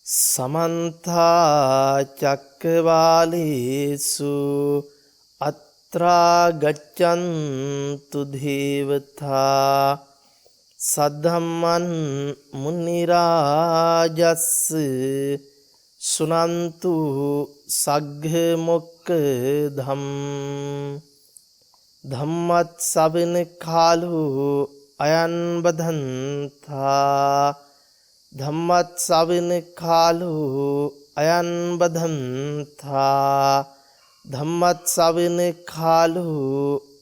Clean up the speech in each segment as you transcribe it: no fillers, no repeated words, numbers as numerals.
समन्ता चक्रवालेषु अत्रा गच्छन्तु देवता सद्धम्मं मुनिराजस्स सुनन्तु सग्घ मोक्खधम् धम्मत् सवन कालो अयन बधन्ता धम्मत् सवन कालो अयन बधन्ता धम्मत् सवन कालो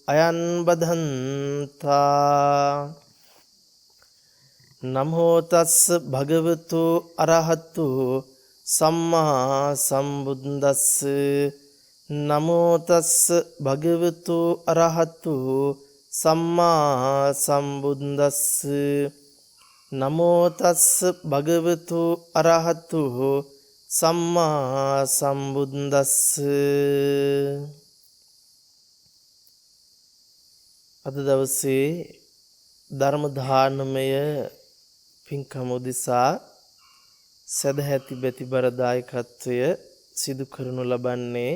अयन बधन्ता नमो तस् भगवतो अरहतो सम्मा सम्बुද්දස්ස नमो तस् भगवतो अरहतो सम्मा सम्बुද්දස්ස नमो तस् भगवतो अरहतो सम्मा सम्बුද්දස්ස අද දවසේ ධර්ම දානමය පින්කම උදෙසා සදැහැති බැතිබර දායකත්වය සිදු කරනු ලබන්නේ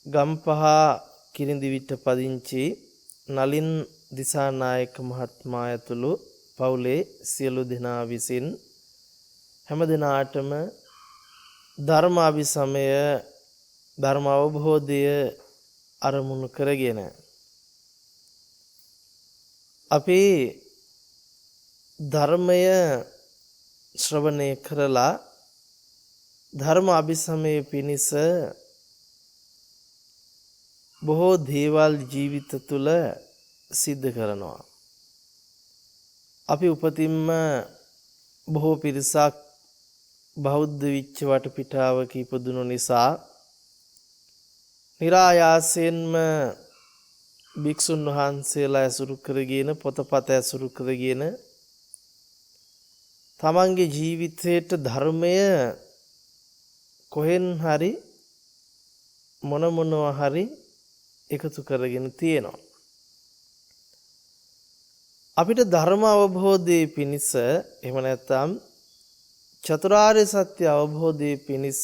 ගම්පහ කිරිඳිවිට පදිංචි නලින් දිසානායක මහත්මයා ඇතුළු පවුලේ සියලු දෙනා විසින් හැම දිනාටම ධර්ම අභිසමය ධර්ම අවබෝධය අරමුණු කරගෙන අපි ධර්මය ශ්‍රවණය කරලා ධර්ම අභිසමය පිණිස බොහෝ දේවල් ජීවිත තුළ සිද්ධ කරනවා. අපි උපතින්ම බොහෝ පිරිසක් බෞද්ධ විච්ච වටපිටාවක ඉපදුණු නිසා નિરાයාසයෙන්ම භික්ෂුන් වහන්සේලා ඇසුරු කරගෙන පොතපත ඇසුරු කරගෙන තමන්ගේ ජීවිතයට ධර්මය කොහෙන් හරි මොනවා හරි එකතු කරගෙන තියෙනවා. අපිට ධර්ම අවබෝධයේ පිණිස එහෙම නැත්නම් චතුරාර්ය සත්‍ය අවබෝධයේ පිණිස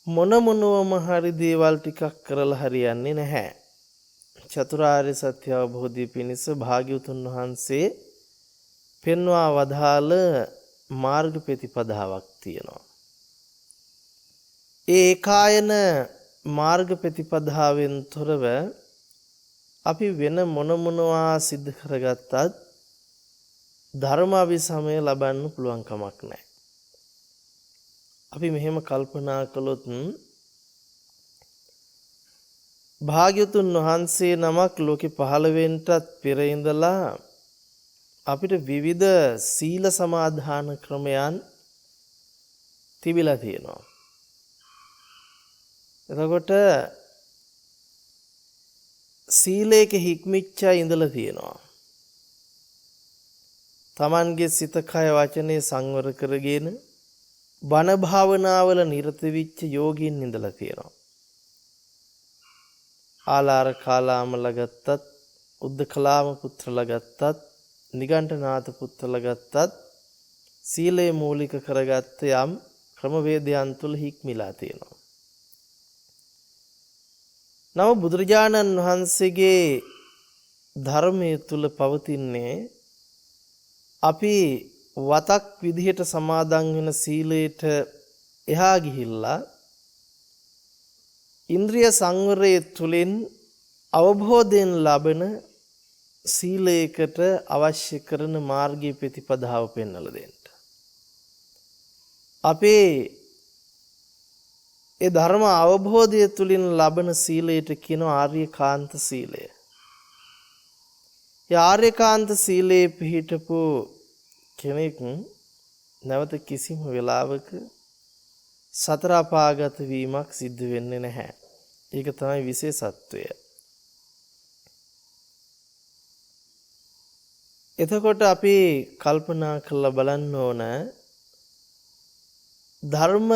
මොනවම හරි දේවල් ටිකක් කරලා හරියන්නේ නැහැ. චතුරාර්ය සත්‍ය අවබෝධයේ පිණිස භාග්‍යවතුන් වහන්සේ පෙන්වා වදාළ මාර්ග ප්‍රතිපදාවක් තියෙනවා. ඒකායන මාර්ග ප්‍රතිපදාවෙන් තොරව අපි වෙන මොනවා සිද්ධ කරගත්තත් ධර්ම අභිසමය ලබන්න පුළුවන් කමක් නැහැ. අපි මෙහෙම කල්පනා කළොත් භාග්‍යවතුන් වහන්සේ නමක් ලෝකෙ පහළ වෙන්නටත් පෙර ඉඳලා අපිට විවිධ සීල සමාදාන ක්‍රමයන් තිබිලා තියෙනවා. එතකොට සීලයක හික්මිච්චා ඉඳලා තියෙනවා. තමන්ගේ සිත කය වචනේ සංවර කරගෙන බණ භාවනාවල නිරත වෙච්ච යෝගීන් ඉඳලා තියෙනවා. ආලාර කාලාමල ගත්තත් උද්දකලාම පුත්‍රලා ගත්තත් නිගණ්ඨනාත පුත්‍රලා ගත්තත් සීලය මූලික කරගත්ත යම් ක්‍රමවේදයන් තුල හික්මිලා තියෙනවා. නව බුදුරජාණන් වහන්සේගේ ධර්මයේ තුල පවතින්නේ අපි වතක් විදිහට සමාදන් වෙන සීලයට එහා ගිහිල්ලා ඉන්ද්‍රිය සංවරයේ තුලින් අවබෝධයෙන් ලබන සීලයකට අවශ්‍ය කරන මාර්ගීය ප්‍රතිපදාව පෙන්වලා දෙන්න. අපේ ඒ ධර්ම අවබෝධය තුලින් ලබන සීලයට කියනවා ආර්යකාන්ත සීලය. ඒ ආර්යකාන්ත සීලයේ පිහිටපු කෙනෙක් නැවත කිසිම වෙලාවක සතර අපාගත වීමක් සිද්ධ වෙන්නේ නැහැ. ඒක තමයි විශේෂත්වය. එතකොට අපි කල්පනා කරලා බලන්න ඕන ධර්ම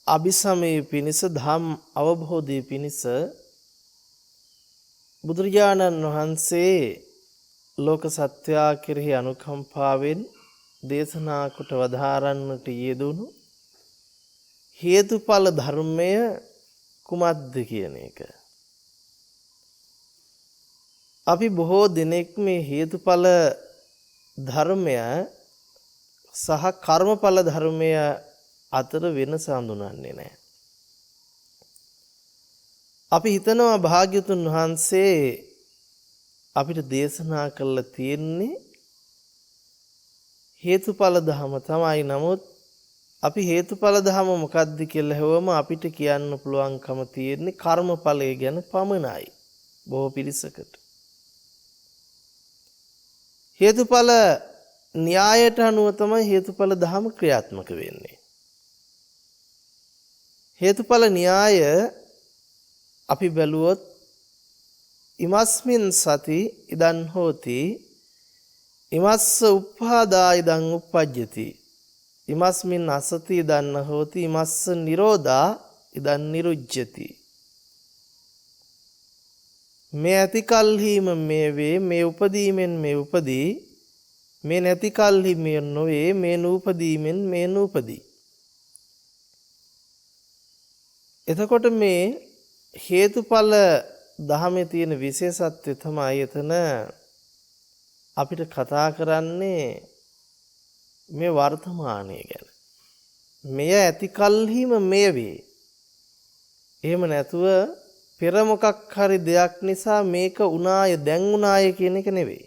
අභිසමයේ පිණිස ධම් අවබෝධයේ පිණිස බුදුරජාණන් වහන්සේ ලෝක සත්‍යා කෙරෙහි අනුකම්පාවෙන් දේශනා කොට වදාරන්නට යෙදුණු හේතුඵල ධර්මය කුමක්ද කියන එක. අපි බොහෝ දෙනෙක් මේ හේතුඵල ධර්මය සහ කර්මඵල ධර්මය අතර වෙනස හඳුනන්නේ නැහැ. අපි හිතනවා භාග්‍යතුන් වහන්සේ අපිට දේශනා කළා තියෙන්නේ හේතුඵල ධම තමයි. නමුත් අපි හේතුඵල ධම මොකක්ද කියලා හවම අපිට කියන්න පුළුවන්කම තියෙන්නේ කර්මඵලය ගැන පමණයි බොහෝ පිරිසකට. හේතුඵල න්‍යායට අනුව තමයි හේතුඵල ධම ක්‍රියාත්මක වෙන්නේ. හේතුඵල න්‍යාය අපි බැලුවොත් ඉමස්මින් සති ඉදන් හෝති ඉමස්ස උප්පාදා ඉදන් උප්පජ්ජති ඉමස්මින් අසති ඉදන් හෝති ඉමස්ස නිරෝධා ඉදන් නිරුජ්ජති. මේ ඇති කල්හිම මේ වේ, මේ උපදීමෙන් මේ උපදී, මේ නැති කල්හි මේ නොවේ, මේ නූපදීමෙන් මේ නූපදී. එතකොට මේ හේතුඵල දහමේ තියෙන විශේෂත්වය තමයි එතන අපිට කතා කරන්නේ මේ වර්තමානය ගැන. මෙය ඇති කල්හිම මේ වේ. එහෙම නැතුව පෙර මොකක් හරි දෙයක් නිසා මේක උනාය දැන් උනාය කියන එක නෙවෙයි.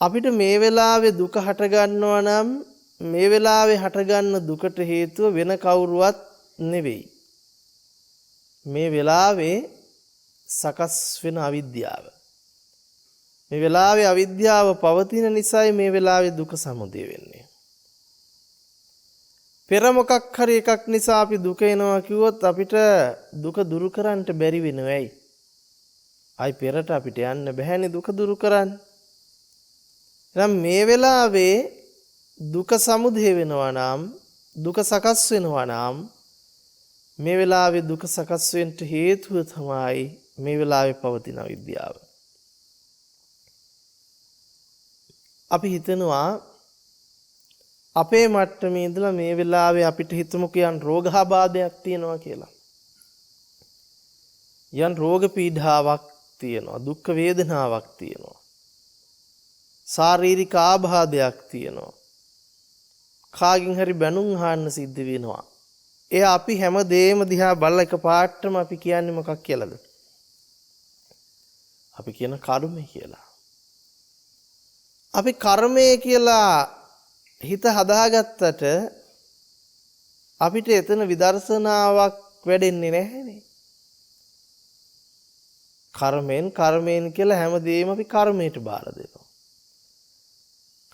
අපිට මේ වෙලාවේ දුක හට ගන්නවා නම් මේ වෙලාවේ හටගන්න දුකට හේතුව වෙන කවුරුවත් නෙවෙයි. මේ වෙලාවේ සකස් වෙන අවිද්‍යාව. මේ වෙලාවේ අවිද්‍යාව පවතින නිසායි මේ වෙලාවේ දුක සමුදය වෙන්නේ. පෙර මොකක් හරි එකක් නිසා අපි දුක එනවා කිව්වොත් අපිට දුක දුරු කරන්න බැරි වෙනවයි. අයි පෙරට අපිට යන්න බැහැනේ දුක දුරු කරන්න. එහෙනම් මේ වෙලාවේ දුක සමුදය වෙනවා නම් දුක සකස් වෙනවා නම් මේ වෙලාවේ දුක සකස් වෙන්න හේතුව තමයි මේ වෙලාවේ පවතින අවිද්‍යාව. අපි හිතනවා අපේ මට්ටමේ ඉඳලා මේ වෙලාවේ අපිට හිතමු කියන් රෝගාබාධයක් තියෙනවා කියලා. යන් රෝග පීඩාවක් තියෙනවා, දුක් වේදනාවක් තියෙනවා. ශාරීරික ආබාධයක් තියෙනවා. කාගෙන් හරි බැනුම් අහන්න සිද්ධ වෙනවා. ඒ අපි හැම දෙයක්ම දිහා බලලා එකපාරටම අපි කියන්නේ මොකක් කියලාද? අපි කියන කර්මය කියලා. අපි කර්මය කියලා හිත හදාගත්තට අපිට එතන විදර්ශනාවක් වැඩෙන්නේ නැහැනේ. කර්මයෙන් කියලා හැමදේම අපි කර්මයට බාර දෙනවා.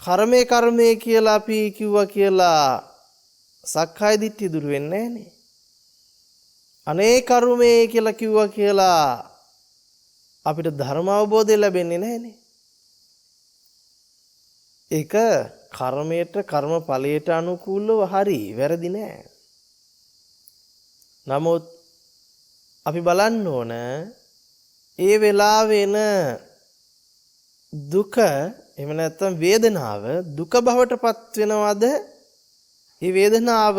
කර්මය කියලා අපි කිව්වා කියලා සක්කාය දිට්ඨිය දුරු වෙන්නේ නැහනේ. අනේ කර්මය කියලා කිව්වා කියලා අපිට ධර්ම අවබෝධය ලැබෙන්නේ නැහනේ. ඒක කර්මයට කර්ම ඵලයට අනුකූලව හරි වැරදි නෑ. නමුත් අපි බලන්න ඕන ඒ වෙලාවෙන දුක එහෙම නැත්නම් වේදනාව දුක බවට පත් වෙනවද? මේ වේදනාව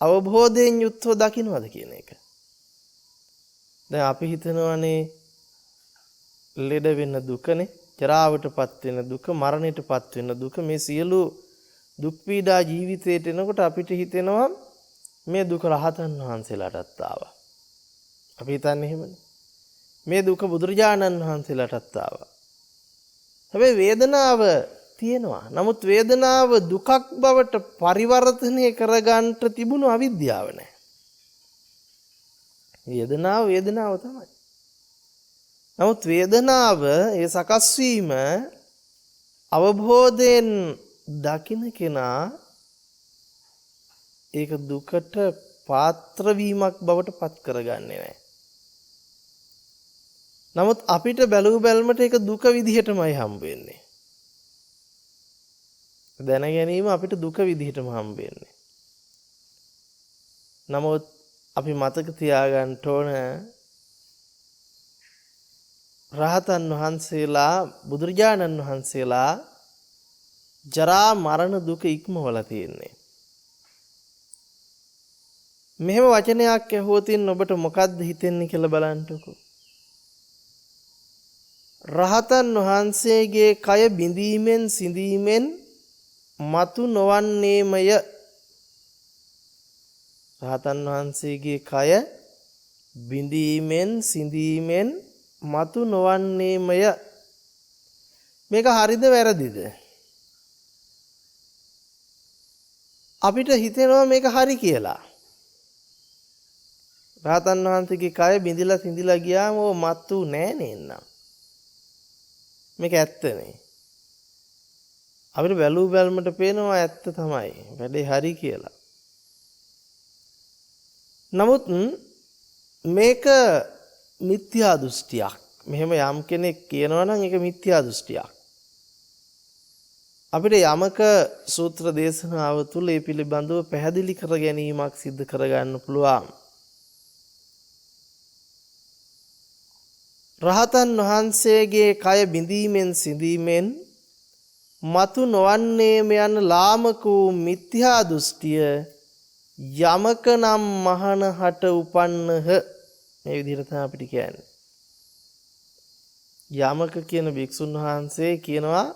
අවබෝධයෙන් යුක්තව දකින්නවද කියන එක. දැන් අපි හිතනවානේ ලෙඩ වෙන දුකනේ, ජරාවටපත් වෙන දුක, මරණයටපත් වෙන දුක, මේ සියලු දුක් පීඩා ජීවිතේට එනකොට අපිට හිතෙනවා මේ දුක රහතන් වහන්සේලාටත් ආවා. අපි හිතන්නේ එහෙමනේ. මේ දුක බුදුරජාණන් වහන්සේලාටත් ආවා. හැබැයි වේදනාව තියෙනවා. නමුත් වේදනාව දුකක් බවට පරිවර්තනය කරගන්න තිබුණු අවිද්‍යාව නැහැ. වේදනාව තමයි. නමුත් වේදනාව ඒ සකස් වීම අවබෝධයෙන් දකින්න කෙනා ඒක දුකට පාත්‍ර වීමක් බවට පත් කරගන්නේ නැහැ. නමුත් අපිට බැලූ බැල්මට ඒක දුක විදිහටමයි හම්බ වෙන්නේ. දැන ගැනීම අපිට දුක විදිහටම හම්බ වෙන්නේ. නමුත් අපි මතක තියාගන්න ඕන රහතන් වහන්සේලා, බුදුරජාණන් වහන්සේලා ජරා මරණ දුක ඉක්මවලා තියෙන්නේ. මෙහෙම වචනයක් ඇහුවොතින් ඔබට මොකද්ද හිතෙන්නේ කියලා බලන්නකෝ. රහතන් වහන්සේගේ කය බිඳීමෙන් සිඳීමෙන් මතු නොවන්නේමය. රහතන් වහන්සේගේ කය බිඳීමෙන් සිඳීමෙන් මතු නොවන්නේමය. මේක හරිද වැරදිද? අපිට හිතෙනවා මේක හරි කියලා. රහතන් වහන්සේගේ කය බිඳිලා සිඳිලා ගියාම ඕ මතු නෑ නේන්නම්. මේක ඇත්තනේ. අපිට බැලූ බැලමට පේනවා ඇත්ත තමයි. වැඩේ හරි කියලා. නමුත් මේක මිත්‍යා දෘෂ්ටියක්. මෙහෙම යම් කෙනෙක් කියනවා නම් ඒක මිත්‍යා දෘෂ්ටියක්. අපිට යමක සූත්‍ර දේශනාව තුළ ඒ පිළිබඳව පැහැදිලි කර ගැනීමක් සිදු කරගන්න පුළුවන්. රහතන් වහන්සේගේ කය බිඳීමෙන් සිඳීමෙන් මතු නොවන්නේම යන ලාමක වූ මිත්‍යා දෘෂ්ටිය යමක නම් මහණහට උපන්නහ. මේ විදිහට තමයි අපිට කියන්නේ. යමක කියන භික්ෂුන් වහන්සේ කියනවා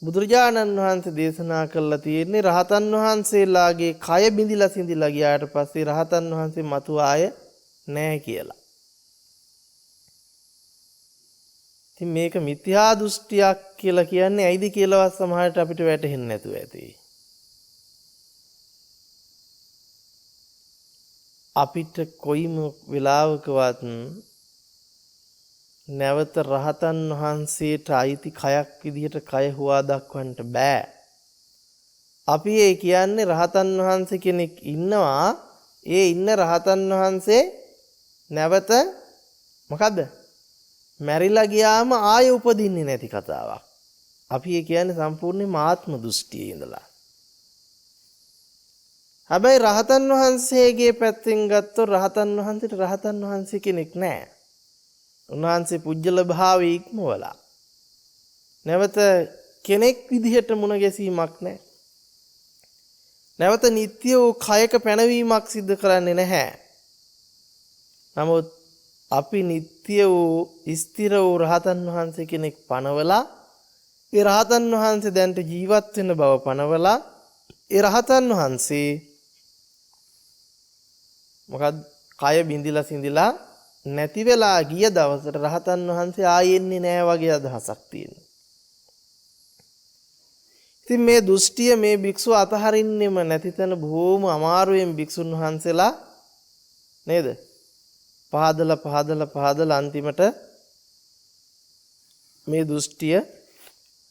බුදුරජාණන් වහන්සේ දේශනා කළා තියෙන්නේ රහතන් වහන්සේලාගේ කය බිඳිලා සිඳිලා ගියාට පස්සේ රහතන් වහන්සේ මතු ආය නැහැ කියලා. ඉතින් මේක මිත්‍යා දෘෂ්ටියක් කියලා කියන්නේ ඇයිද කියලාවත් සමහරට අපිට වැටහෙන්නේ නැතුව ඇති. අපිට කොයිම වෙලාවකවත් නැවත රහතන් වහන්සේට අයිති කයක් විදිහට කය හුවා දක්වන්න බෑ. අපි ඒ කියන්නේ රහතන් වහන්සේ කෙනෙක් ඉන්නවා. ඒ ඉන්න රහතන් වහන්සේ නැවත මොකද්ද? මැරිලා ගියාම ආයෙ උපදින්නේ නැති කතාවක්. අපි ඒ කියන්නේ සම්පූර්ණයෙන්ම ආත්ම දෘෂ්ටියේ ඉඳලා. හැබැයි රහතන් වහන්සේගේ පැත්තෙන් ගත්තොත් රහතන් වහන්සේට රහතන් වහන්සේ කෙනෙක් නැහැ. උන්වහන්සේ පුජ්‍යල භාවයේ ඉක්මවලා. නැවත කෙනෙක් විදිහට මුණ ගැසීමක් නැහැ. නැවත නිත්‍ය වූ කයක පැනවීමක් සිදු කරන්නේ නැහැ. නමුත් අපි නිත්‍ය වූ ස්ථිර වූ රහතන් වහන්සේ කෙනෙක් පනවලා ඒ රහතන් වහන්සේ දැන්ට ජීවත් වෙන බව පනවලා ඒ රහතන් වහන්සේ මොකද කය බිඳිලා සිඳිලා නැති වෙලා ගිය දවසට රහතන් වහන්සේ ආයෙන්නේ නැහැ වගේ අදහසක් තියෙනවා. ඉතින් මේ දෘෂ්ටිය මේ භික්ෂුව අතහරින්නෙම නැති තැන බොහොම අමාරුවෙන් භික්ෂුන් වහන්සේලා නේද? පහදලා අන්තිමට මේ දෘෂ්ටිය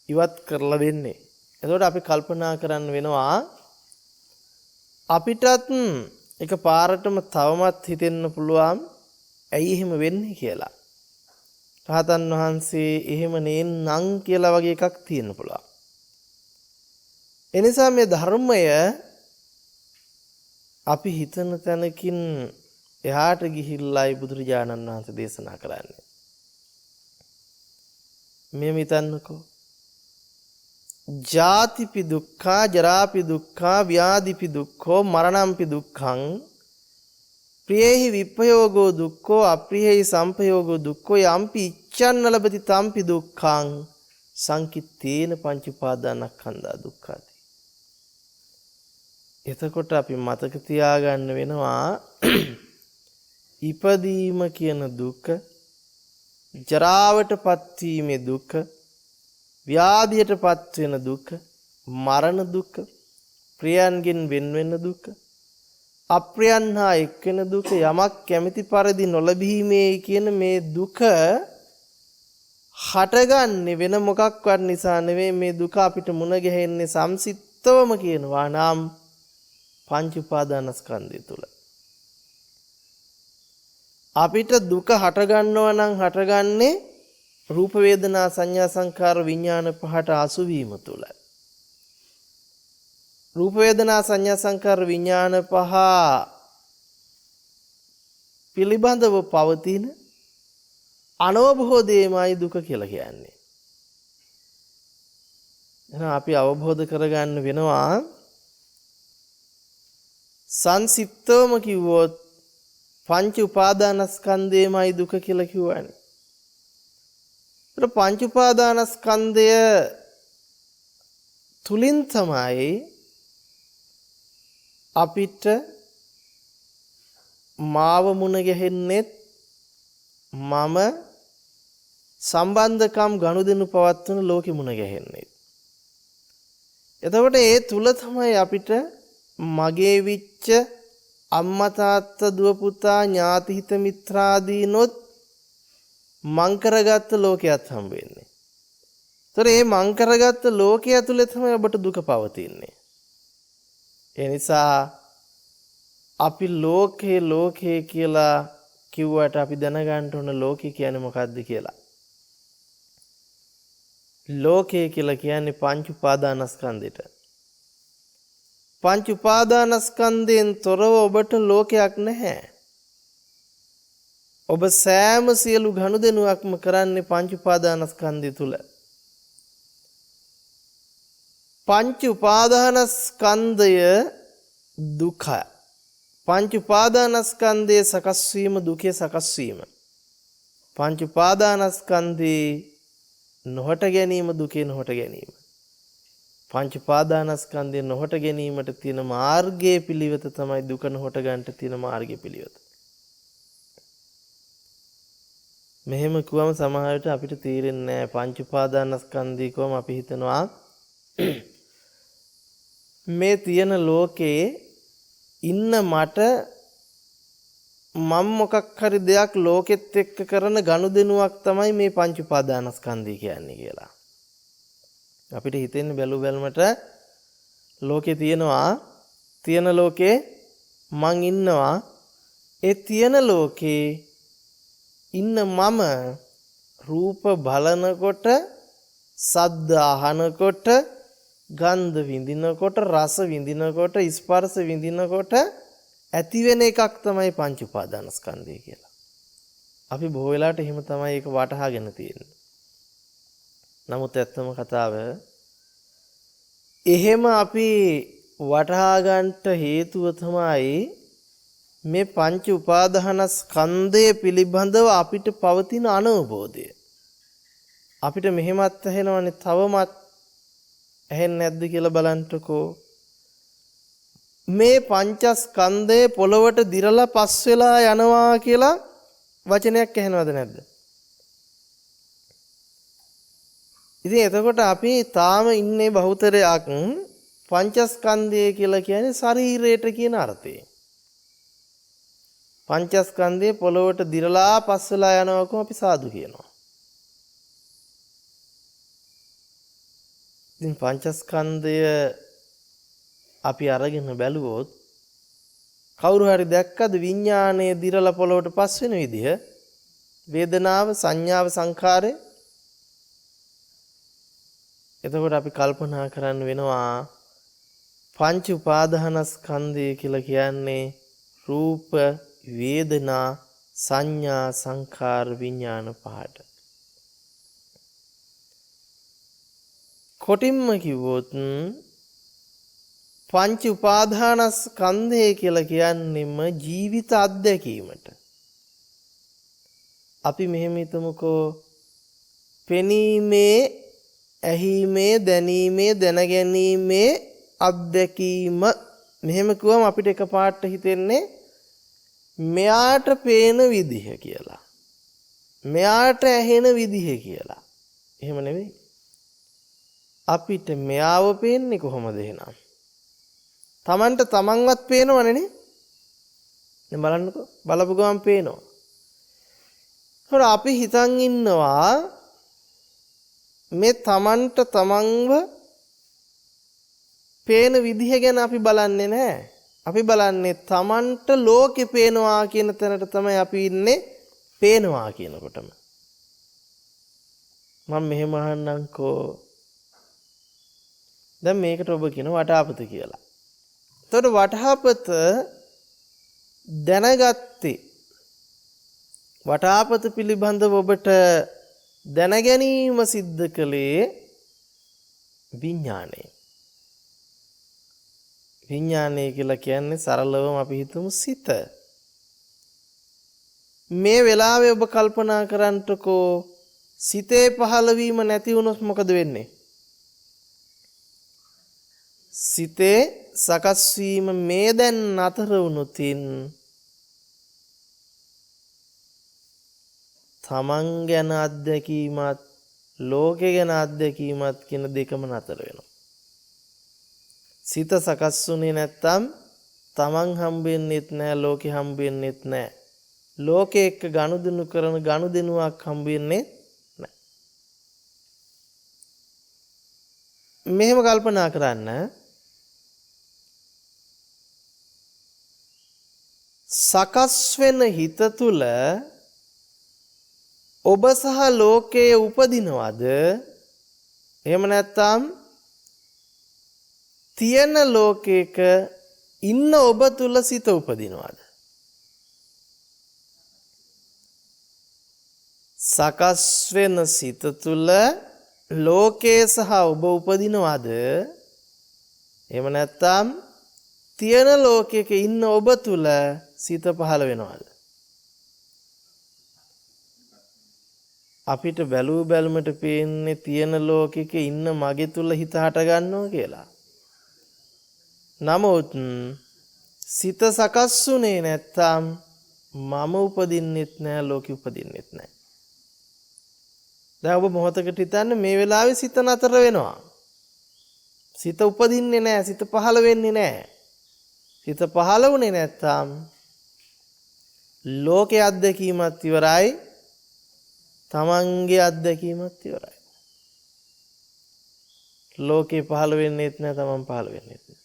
ඉවත් කරලා දෙන්නේ. එතකොට අපි කල්පනා කරන්න වෙනවා අපිටත් එක පාරටම තවමත් හිතෙන්න පුළුවන් ඇයි එහෙම වෙන්නේ කියලා. රහතන් වහන්සේ එහෙම නේනම් කියලා වගේ එකක් තියෙන්න පුළුවන්. එනිසා මේ ධර්මය අපි හිතන තැනකින් එහාට ගිහිල්ලායි බුදුරජාණන් වහන්සේ දේශනා කරන්නේ. මේ හිතන්නකෝ. ජාතිපි දුක්ඛා ජරාපි දුක්ඛා ව්‍යාධිපි දුක්ඛෝ මරණම්පි දුක්ඛං ප්‍රියේහි විප්පයෝගෝ දුක්ඛෝ අප්‍රියේහි සම්පයෝගෝ දුක්ඛෝ යම්පි ඉච්ඡන්න ලබති තම්පි දුක්ඛං සංකිට්ඨේන පංච උපාදානස්කන්ධා දුක්ඛාති. එතකොට අපි මතක තියාගන්න වෙනවා ඉපදීම කියන දුක, ජරාවට පත්වීමේ දුක, ව්‍යාධියට පත්වෙන දුක, මරණ දුක, ප්‍රියයන්ගෙන් වෙන් වෙන දුක, අප්‍රියයන් හා එක්වෙන දුක, යමක් කැමති පරිදි නොලැබීමේ කියන මේ දුක හටගන්නේ වෙන මොකක්වත් නිසා නෙවෙයි. මේ දුක අපිට මුණ ගැහෙන්නේ සංසිත්තවම කියනවා නම් පංච උපාදානස්කන්ධය තුල. අපිට දුක හටගන්නවා නම් හටගන්නේ රූප වේදනා සංඥා සංකාර විඥාන පහට අසු වීම තුල. රූප වේදනා සංඥා සංකාර විඥාන පහ පිළිබඳව පවතින අනවබෝධයමයි දුක කියලා කියන්නේ. එහෙනම් අපි අවබෝධ කරගන්න වෙනවා සංසිප්තවම කිව්වොත් පංච උපාදානස්කන්ධයමයි දුක කියලා කිව්වනේ. ඒත් පංච උපාදානස්කන්ධය තුලින් තමයි අපිට මාව මුණ ගැහෙන්නෙත් මම සම්බන්ධකම් ගනුදෙනු පවත්වන ලෝකෙ මුණ ගැහෙන්නේ. එතකොට ඒ තුල තමයි අපිට මගේ විච්ච අම්මා තාත්තා දුව පුතා ඥාති හිත මිත්‍රාදීනොත් මං කරගත්ත ලෝකයක් හම්බ වෙන්නේ. ඒතර මේ මං කරගත්ත ලෝකය ඇතුලේ තමයි ඔබට දුක පවතින්නේ. ඒ නිසා අපි ලෝකේ කියලා කිව්වට අපි දැනගන්න ඕන ලෝකේ කියන්නේ මොකක්ද කියලා. ලෝකේ කියලා කියන්නේ පංච උපාදානස්කන්ධෙට. පංච උපාදානස්කන්ධයෙන් තොරව ඔබට ලෝකයක් නැහැ. ඔබ සෑම සියලු ගනුදෙනුවක්ම කරන්නේ පංච උපාදානස්කන්ධය තුල. පංච උපාදානස්කන්ධය දුක. පංච උපාදානස්කන්ධයේ සකස් වීම දුකේ සකස් වීම. පංච උපාදානස්කන්ධේ නොහට ගැනීම දුකේ නොහට ගැනීම. පංච උපාදානස්කන්ධය නොහට ගැනීමට තියෙන මාර්ගයේ පිළිවෙත තමයි දුක නොහට ගන්නට තියෙන මාර්ගයේ පිළිවෙත. මෙහෙම කිව්වම සමහර විට අපිට තේරෙන්නේ නැහැ පංච උපාදානස්කන්ධය කොහොම අපි හිතනවා මේ තියෙන ලෝකේ ඉන්න මට මම මොකක් හරි දෙයක් ලෝකෙත් එක්ක කරන ගනුදෙනුවක් තමයි මේ පංච උපාදානස්කන්ධය කියන්නේ කියලා. අපිට හිතෙන්නේ බැලුමට ලෝකේ තියෙන ලෝකේ මං ඉන්නවා. ඒ තියෙන ලෝකේ ඉන්න මම රූප බලනකොට, සද්ද අහනකොට, ගන්ධ විඳිනකොට, රස විඳිනකොට, ස්පර්ශ විඳිනකොට ඇති වෙන එකක් තමයි පංච උපාදානස්කන්ධය කියලා. අපි බොහෝ වෙලාවට එහෙම තමයි ඒක වටහාගෙන තියෙන්නේ. නමුත් ඇත්තම කතාව එහෙම අපි වටහා ගන්නට හේතුව තමයි මේ පංච උපාදානස්කන්ධය පිළිබඳව අපිට පවතින අනවබෝධය. අපිට මෙහෙමත් ඇහෙනවනේ තවමත් ඇහෙන්නේ නැද්ද කියලා බලන්නකෝ. මේ පංචස්කන්ධය පොළවට දිරලා පස් වෙලා යනවා කියලා වචනයක් ඇහෙනවද නැද්ද? ඉතින් එතකොට අපි තාම ඉන්නේ බහුතරයක් පංචස්කන්ධය කියලා කියන්නේ ශරීරයට කියන අර්ථයෙන්. පංචස්කන්ධය පොළවට දිරලා පස් වෙලා යනවා කොහොම අපි සාදු කියනවා. ඉතින් පංචස්කන්ධය අපි අරගෙන බැලුවොත් කවුරු හරි දැක්කද විඥානයේ දිරලා පොළවට පස් වෙන විදිහ? වේදනාව, සංඥාව, සංඛාරය. එතකොට අපි කල්පනා කරන්න වෙනවා පංච උපාදානස්කන්ධය කියලා කියන්නේ රූප, වේදනා, සංඥා, සංඛාර, විඥාන පහට. කොටින්ම කිව්වොත් පංච උපාදානස්කන්ධය කියලා කියන්නේම ජීවිත අත්දැකීමට. අපි මෙහෙම හිතමුකෝ පෙනීමේ, ඇහිීමේ, දැනීමේ, දැනගැනීමේ අත්දැකීම මෙහෙම කිව්වම අපිට එකපාරට හිතෙන්නේ මෙයාට පේන විදිහ කියලා. මෙයාට ඇහෙන විදිහ කියලා. එහෙම නෙවෙයි. අපිට මෙයාව පේන්නේ කොහොමද එහෙනම්? තමන්ට තමන්වත් පේනවනේ නේ. දැන් බලන්නකෝ. බලපු ගමන් පේනවා. හොර අපි හිතන් ඉන්නවා මේ තමන්ට තමන්ව පේන විදිහ ගැන අපි බලන්නේ නැහැ. අපි බලන්නේ තමන්ට ලෝකෙ පේනවා කියන තැනට තමයි අපි ඉන්නේ පේනවා කියනකොටම. මම මෙහෙම අහන්නම්කෝ. දැන් මේකට ඔබ කියන වටාපත කියලා. එතකොට වටාපත දැනගත්තේ වටාපත පිළිබඳව ඔබට දැනගැනීම සිද්ධ කළේ විඥාණය. විඥාණය කියලා කියන්නේ සරලවම අපි හිතමු සිත. මේ වෙලාවේ ඔබ කල්පනා කරන්නකෝ සිතේ පහළවීම නැති වුණොත් මොකද වෙන්නේ? සිතේ සකස් වීම මේ දැන් නතර වුණොතින් තමන් ගැන අත්දැකීමත් ලෝකේ ගැන අත්දැකීමත් කියන දෙකම නතර වෙනවා. සිත සකස් වුණේ නැත්තම් තමන් හම්බෙන්නෙත් නැහැ ලෝකේ හම්බෙන්නෙත් නැහැ. ලෝකේ එක්ක ගනුදෙනු කරන ගනුදෙනුවක් හම්බෙන්නේ නැහැ. මෙහෙම කල්පනා කරන්න. සකස් වෙන හිත තුල ඔබ සහ ලෝකයේ උපදිනවද? එහෙම නැත්නම් තියෙන ලෝකයක ඉන්න ඔබ තුල සිත උපදිනවද? සකස් වෙන සිත තුල ලෝකයේ සහ ඔබ උපදිනවද? එහෙම නැත්නම් තියෙන ලෝකයක ඉන්න ඔබ තුල සිත පහළ වෙනවද? අපිට බැලූ බැලමට පේන්නේ තියෙන ලෝකෙක ඉන්න මගේ තුල හිත හට ගන්නවා කියලා. නමුත් සිත සකස් වුණේ නැත්තම් මම උපදින්නෙත් නැහැ ලෝකෙ උපදින්නෙත් නැහැ. දැන් ඔබ මොහොතකට හිතන්න මේ වෙලාවේ සිත නතර වෙනවා. සිත උපදින්නේ නැහැ, සිත පහළ වෙන්නේ නැහැ. සිත පහළ වුණේ නැත්තම් ලෝකයේ අත්දැකීමත් ඉවරයි. තමන්ගේ අත්දැකීමත් ඉවරයි. ලෝකේ පහළ වෙන්නේත් නැහැ තමන් පහළ වෙන්නේත් නැහැ.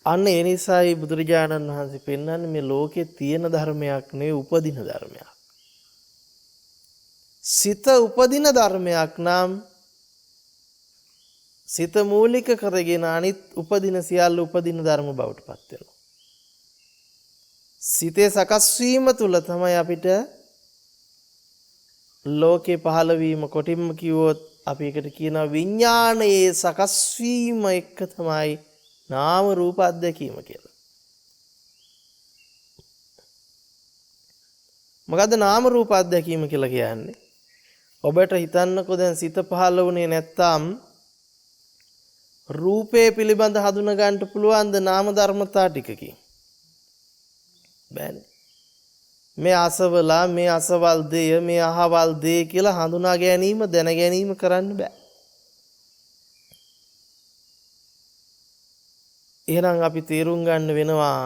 අන්න ඒ නිසායි බුදුරජාණන් වහන්සේ පෙන්වන්නේ මේ ලෝකේ තියෙන ධර්මයක් නෙවෙයි උපදින ධර්මයක්. සිත උපදින ධර්මයක් නම් සිත මූලික කරගෙන අනිත් උපදින සියල්ල උපදින ධර්ම බවට පත් වෙනවා. සිතේ සකස් වීම තුල තමයි අපිට ලෝකේ පහළ වීම කොටින්ම කිව්වොත් අපි එකට කියනවා විඥානයේ සකස් වීම එක තමයි නාම රූප අධ්‍යක්ීම කියලා. මොකද්ද නාම රූප අධ්‍යක්ීම කියලා කියන්නේ? ඔබට හිතන්නකෝ දැන් සිත පහළ වුණේ නැත්තම් රූපේ පිළිබඳ හඳුන ගන්නට පුළුවන් ද නාම ධර්මතා ටිකකින්? බෑනේ. මේ අසවලා මේ අසවල් දෙය මේ අහවල් දෙය කියලා හඳුනා ගැනීම දැන ගැනීම කරන්න බෑ. එහෙනම් අපි තේරුම් ගන්න වෙනවා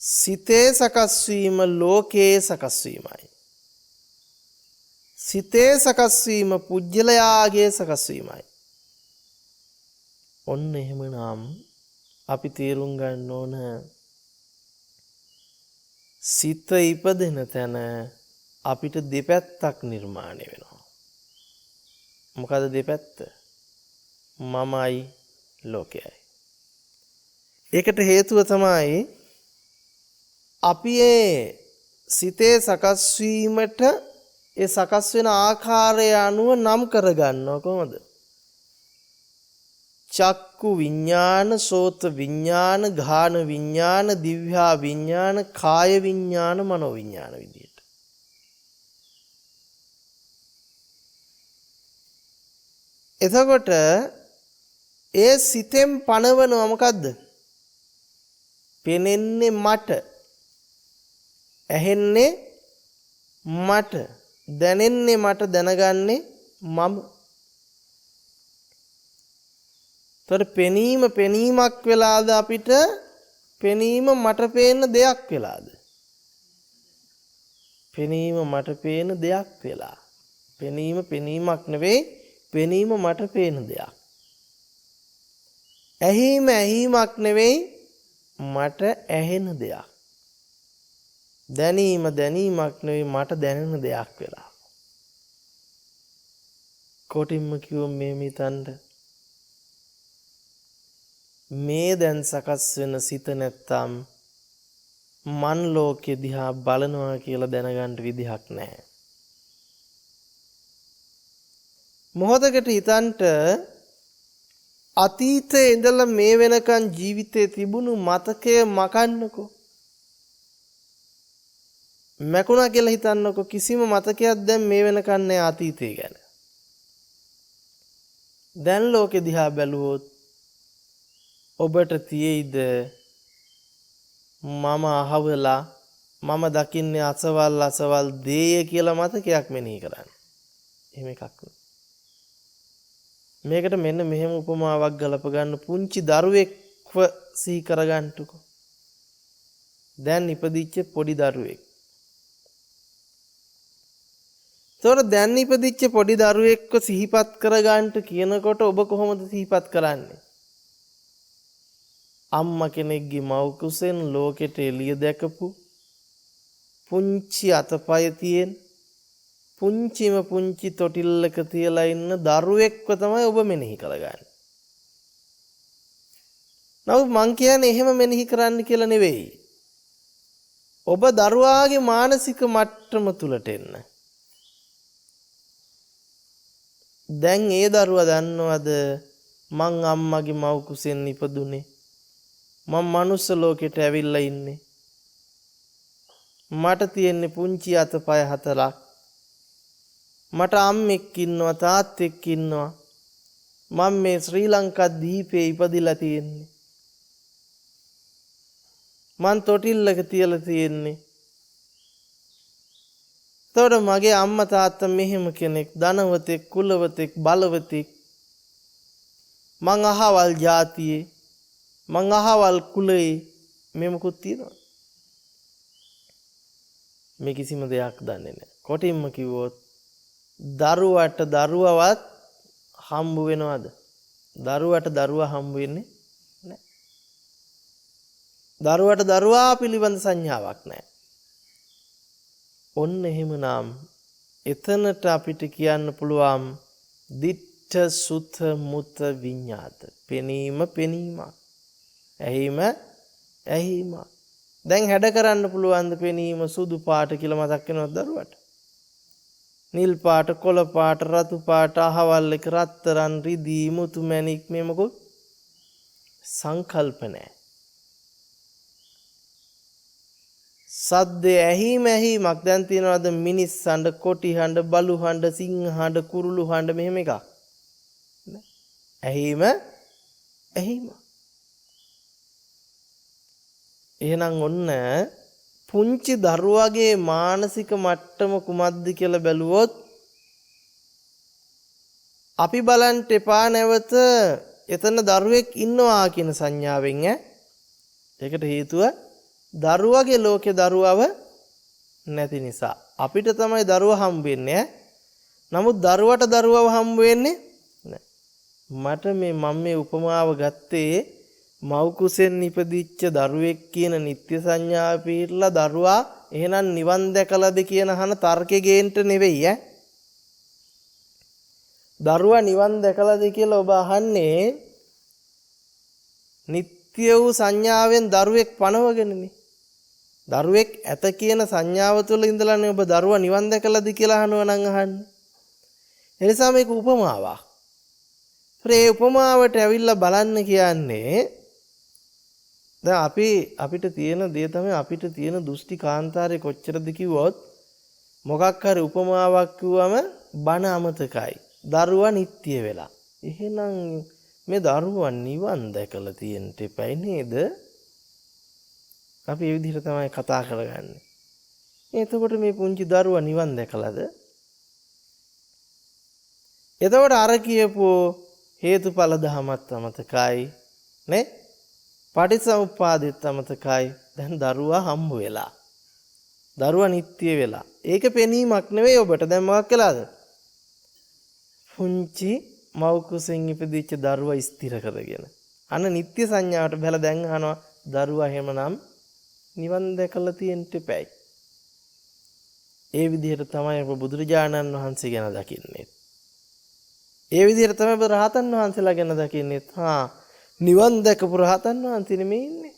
සිතේ සකස් වීම ලෝකයේ සකස් වීමයි. සිතේ සකස් වීම පුජ්‍යලයාගේ සකස් වීමයි. ඔන්න එහෙමනම් අපි තේරුම් ගන්න ඕන සිත ඉපදෙන තැන අපිට දෙපැත්තක් නිර්මාණය වෙනවා. මොකද දෙපැත්ත? මමයි ලෝකයයි. ඒකට හේතුව තමයි අපි ඒ සිතේ සකස් වීමට ඒ සකස් වෙන ආකාරය අනුව නම් කරගන්නවා කොහොමද? චක්කු විඥාන, සෝත විඥාන, ගාන විඥාන, දිව්‍යා විඥාන, කාය විඥාන, මනෝ විඥාන විදියට. එතකොට ඒ සිතෙන් පණවනවා මොකද්ද? පෙනෙන්නේ මට, ඇහෙන්නේ මට, දැනෙන්නේ මට, දැනගන්නේ මම. තොර පෙනීම පෙනීමක් වෙලාද අපිට? පෙනීම මට පේන දෙයක් වෙලාද? පෙනීම මට පේන දෙයක් වෙලා. පෙනීම පෙනීමක් නෙවෙයි, පෙනීම මට පේන දෙයක්. ඇහිම ඇහිමක් නෙවෙයි, මට ඇහෙන දෙයක්. දැනීම දැනීමක් නෙවෙයි, මට දැනෙන දෙයක් වෙලා. කොටින්ම කිව්වොත් මේ මිතන්ට මේ දැන් සකස් වෙන සිත නැත්තම් මන් ලෝකෙ දිහා බලනවා කියලා දැනගන්න විදිහක් නැහැ. මොහොතකට හිතන්ට අතීතයේ ඉඳලා මේ වෙනකන් ජීවිතේ තිබුණු මතකය මකන්නකෝ. මැකුණා කියලා හිතන්නකෝ කිසිම මතකයක් දැන් මේ වෙනකන් නැහැ අතීතය ගැන. දැන් ලෝකෙ දිහා බැලුවොත් ඔබට තියෙයිද මම අහවලා මම දකින්නේ අසවල් දේය කියලා මතකයක් මෙනෙහි කරන්න. එහෙම එකක් නෑ. මේකට මෙන්න මෙහෙම උපමාවක් ගලප ගන්න පුංචි දරුවෙක්ව සිහි කරගන්නටකෝ. දැන් ඉපදිච්ච පොඩි දරුවෙක්. ඒතොර දැන් ඉපදිච්ච පොඩි දරුවෙක්ව සිහිපත් කරගන්නට කියනකොට ඔබ කොහොමද සිහිපත් කරන්නේ? අම්මා කෙනෙක්ගේ මව් කුසෙන් ලෝකෙට එළිය දැකපු පුංචි අතපය තියෙන පුංචිම පුංචි තොටිල්ලක තියලා ඉන්න දරුවෙක්ව තමයි ඔබ මෙනෙහි කරගන්නේ. නමුත් මං කියන්නේ එහෙම මෙනෙහි කරන්න කියලා නෙවෙයි. ඔබ දරුවාගේ මානසික මට්ටම තුලට එන්න. දැන් ඒ දරුවා දන්නවද මං අම්මගේ මව් කුසෙන් ඉපදුනේ? මම මනුස්ස ලෝකෙට ඇවිල්ලා ඉන්නේ. මට තියෙන්නේ පුංචි අතපය 4ක්. මට අම්මෙක් ඉන්නවා තාත්තෙක් ඉන්නවා. මම මේ ශ්‍රී ලංකා දීපේ ඉපදිලා තියෙන්නේ. මං තොටිල්ලක තියලා තියෙන්නේ. එතකොට මගේ අම්මා තාත්තා මෙහෙම කෙනෙක් ධනවතෙක් කුලවතෙක් බලවතෙක්. මං අහවල් ජාතියේ මං අහවල් කුලයේ මේ මොකුත් තියෙනවා. මේ කිසිම දෙයක් දන්නේ නැහැ. කොටින්ම කිව්වොත් දරුවට දරුවවත් හම්බ වෙනවද? දරුවට දරුවා හම්බ වෙන්නේ නැහැ. දරුවට දරුවා පිළිබඳ සංඥාවක් නැහැ. ඔන්න එහෙමනම් එතනට අපිට කියන්න පුළුවන් දිට්ඨ සුත මුත විඤ්ඤාත. පෙනීමක්. ඇහිම. දැන් හැඩ කරන්න පුළුවන් ද පෙනීම සුදු පාට කියලා මතක් වෙනවද දරුවට? නිල් පාට, කොළ පාට, රතු පාට, අහවල් එක, රත්තරන්, රිදී, මුතු මැණික් මේ මොකද? සංකල්ප නැහැ. සද්ද ඇහිමක් දැන් තියනවාද? මිනිස් හඬ, කොටි හඬ, බලු හඬ, සිංහ හඬ, කුරුළු හඬ මෙහෙම එකක්. ඇහිම. එහෙනම් ඔන්න පුංචි දරුවගේ මානසික මට්ටම කුමක්ද කියලා බැලුවොත් අපි බලන්න එපා නැවත එතන දරුවෙක් ඉන්නවා කියන සංඥාවෙන් ඒකට හේතුව දරුවගේ ලෝකේ දරුවව නැති නිසා. අපිට තමයි දරුවා හම්බ වෙන්නේ. නමුත් දරුවට දරුවව හම්බ වෙන්නේ නැහැ. මට මම මේ උපමාව ගත්තේ මව් කුසෙන් ඉපදිච්ච දරුවෙක් කියන නිත්‍ය සංඥාව පිළිලා දරුවා එහෙනම් නිවන් දැකලාද කියන අහන තර්කේ ගේන්න නෙවෙයි දරුවා නිවන් දැකලාද කියලා ඔබ අහන්නේ නිත්‍ය වූ සංඥාවෙන් දරුවෙක් පනවගෙනනේ. දරුවෙක් ඇත කියන සංඥාව තුළ ඉඳලානේ ඔබ දරුවා නිවන් දැකලාද කියලා අහනවා නම් අහන්නේ. ඒ නිසා මේක උපමාවක්. ඒ උපමාවට ඇවිල්ලා බලන්න කියන්නේ දැන් අපිට තියෙන දේ තමයි අපිට තියෙන දෘෂ්ටි කාන්තාරේ කොච්චරද කිව්වොත් මොකක් හරි උපමාවක් කිව්වම බණ අමතකයි. දරුවා නිත්‍ය වෙලා. එහෙනම් මේ දරුවා නිවන් දැකලා තියෙන්න එපයි නේද? අපි මේ විදිහට තමයි කතා කරගන්නේ. එතකොට මේ පුංචි දරුවා නිවන් දැකලාද? එතකොට අර කියපු හේතුඵල ධමත් අමතකයි නේ? පටිච්චසමුප්පාදෙත් අමතකයි. දැන් දරුවා හම්බ වෙලා. දරුවා නිත්‍ය වෙලා. ඒක පෙනීමක් නෙවෙයි ඔබට. දැන් මොකක් කළාද? පුංචි මව් කුසෙන් ඉපදිච්ච දරුවා ස්ථිර කරගෙන. අන්න නිත්‍ය සංඥාවට බැල දැන් අහනවා දරුවා එහෙමනම් නිවන් දැකලා තියෙන්න එපයි. ඒ විදිහට තමයි ඔබ බුදුරජාණන් වහන්සේ ගැන දකින්නේ. ඒ විදිහට තමයි ඔබ රහතන් වහන්සේලා ගැන දකින්නේ. නිවන් දැකපු රහතන් වහන්සේ නෙමෙයි ඉන්නේ.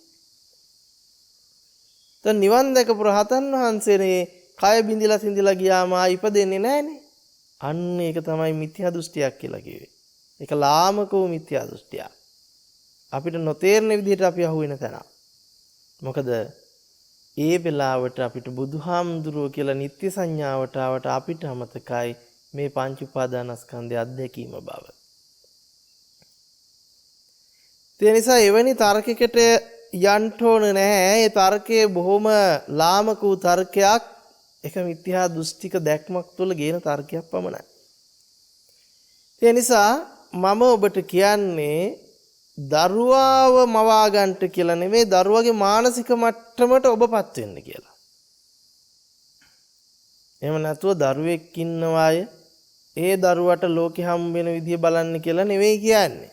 දැන් නිවන් දැකපු රහතන් වහන්සේනේ කය බිඳිලා සිඳිලා ගියාම ඉපදෙන්නේ නැහනේ. අන්න ඒක තමයි මිත්‍යා දෘෂ්ටියක් කියලා කිව්වේ. ඒක ලාමක වූ මිත්‍යා දෘෂ්ටියක්. අපිට නොතේරෙන විදිහට අපි අහුවෙන තැන. මොකද ඒ වෙලාවට අපිට බුදුහාමුදුරුවෝ කියලා නිත්‍ය සංඥාවට ආවට අපිට අමතකයි මේ පංච උපාදානස්කන්ධය අත්දැකීම බව. ඒ නිසා එවැනි තර්කයකට යන්න ඕන නැහැ. ඒ තර්කයේ බොහොම ලාමක වූ තර්කයක්. ඒක මිත්‍යා දෘෂ්ටික දැක්මක් තුළ ගේන තර්කයක් පමණයි. ඒ නිසා මම ඔබට කියන්නේ දරුවාව මවා ගන්නට කියලා නෙමෙයි දරුවගේ මානසික මට්ටමට ඔබපත් වෙන්න කියලා. එහෙම නැතුව දරුවෙක් ඉන්නවාය ඒ දරුවට ලෝකෙ හම්බ වෙන විදිය බලන්න කියලා නෙමෙයි කියන්නේ.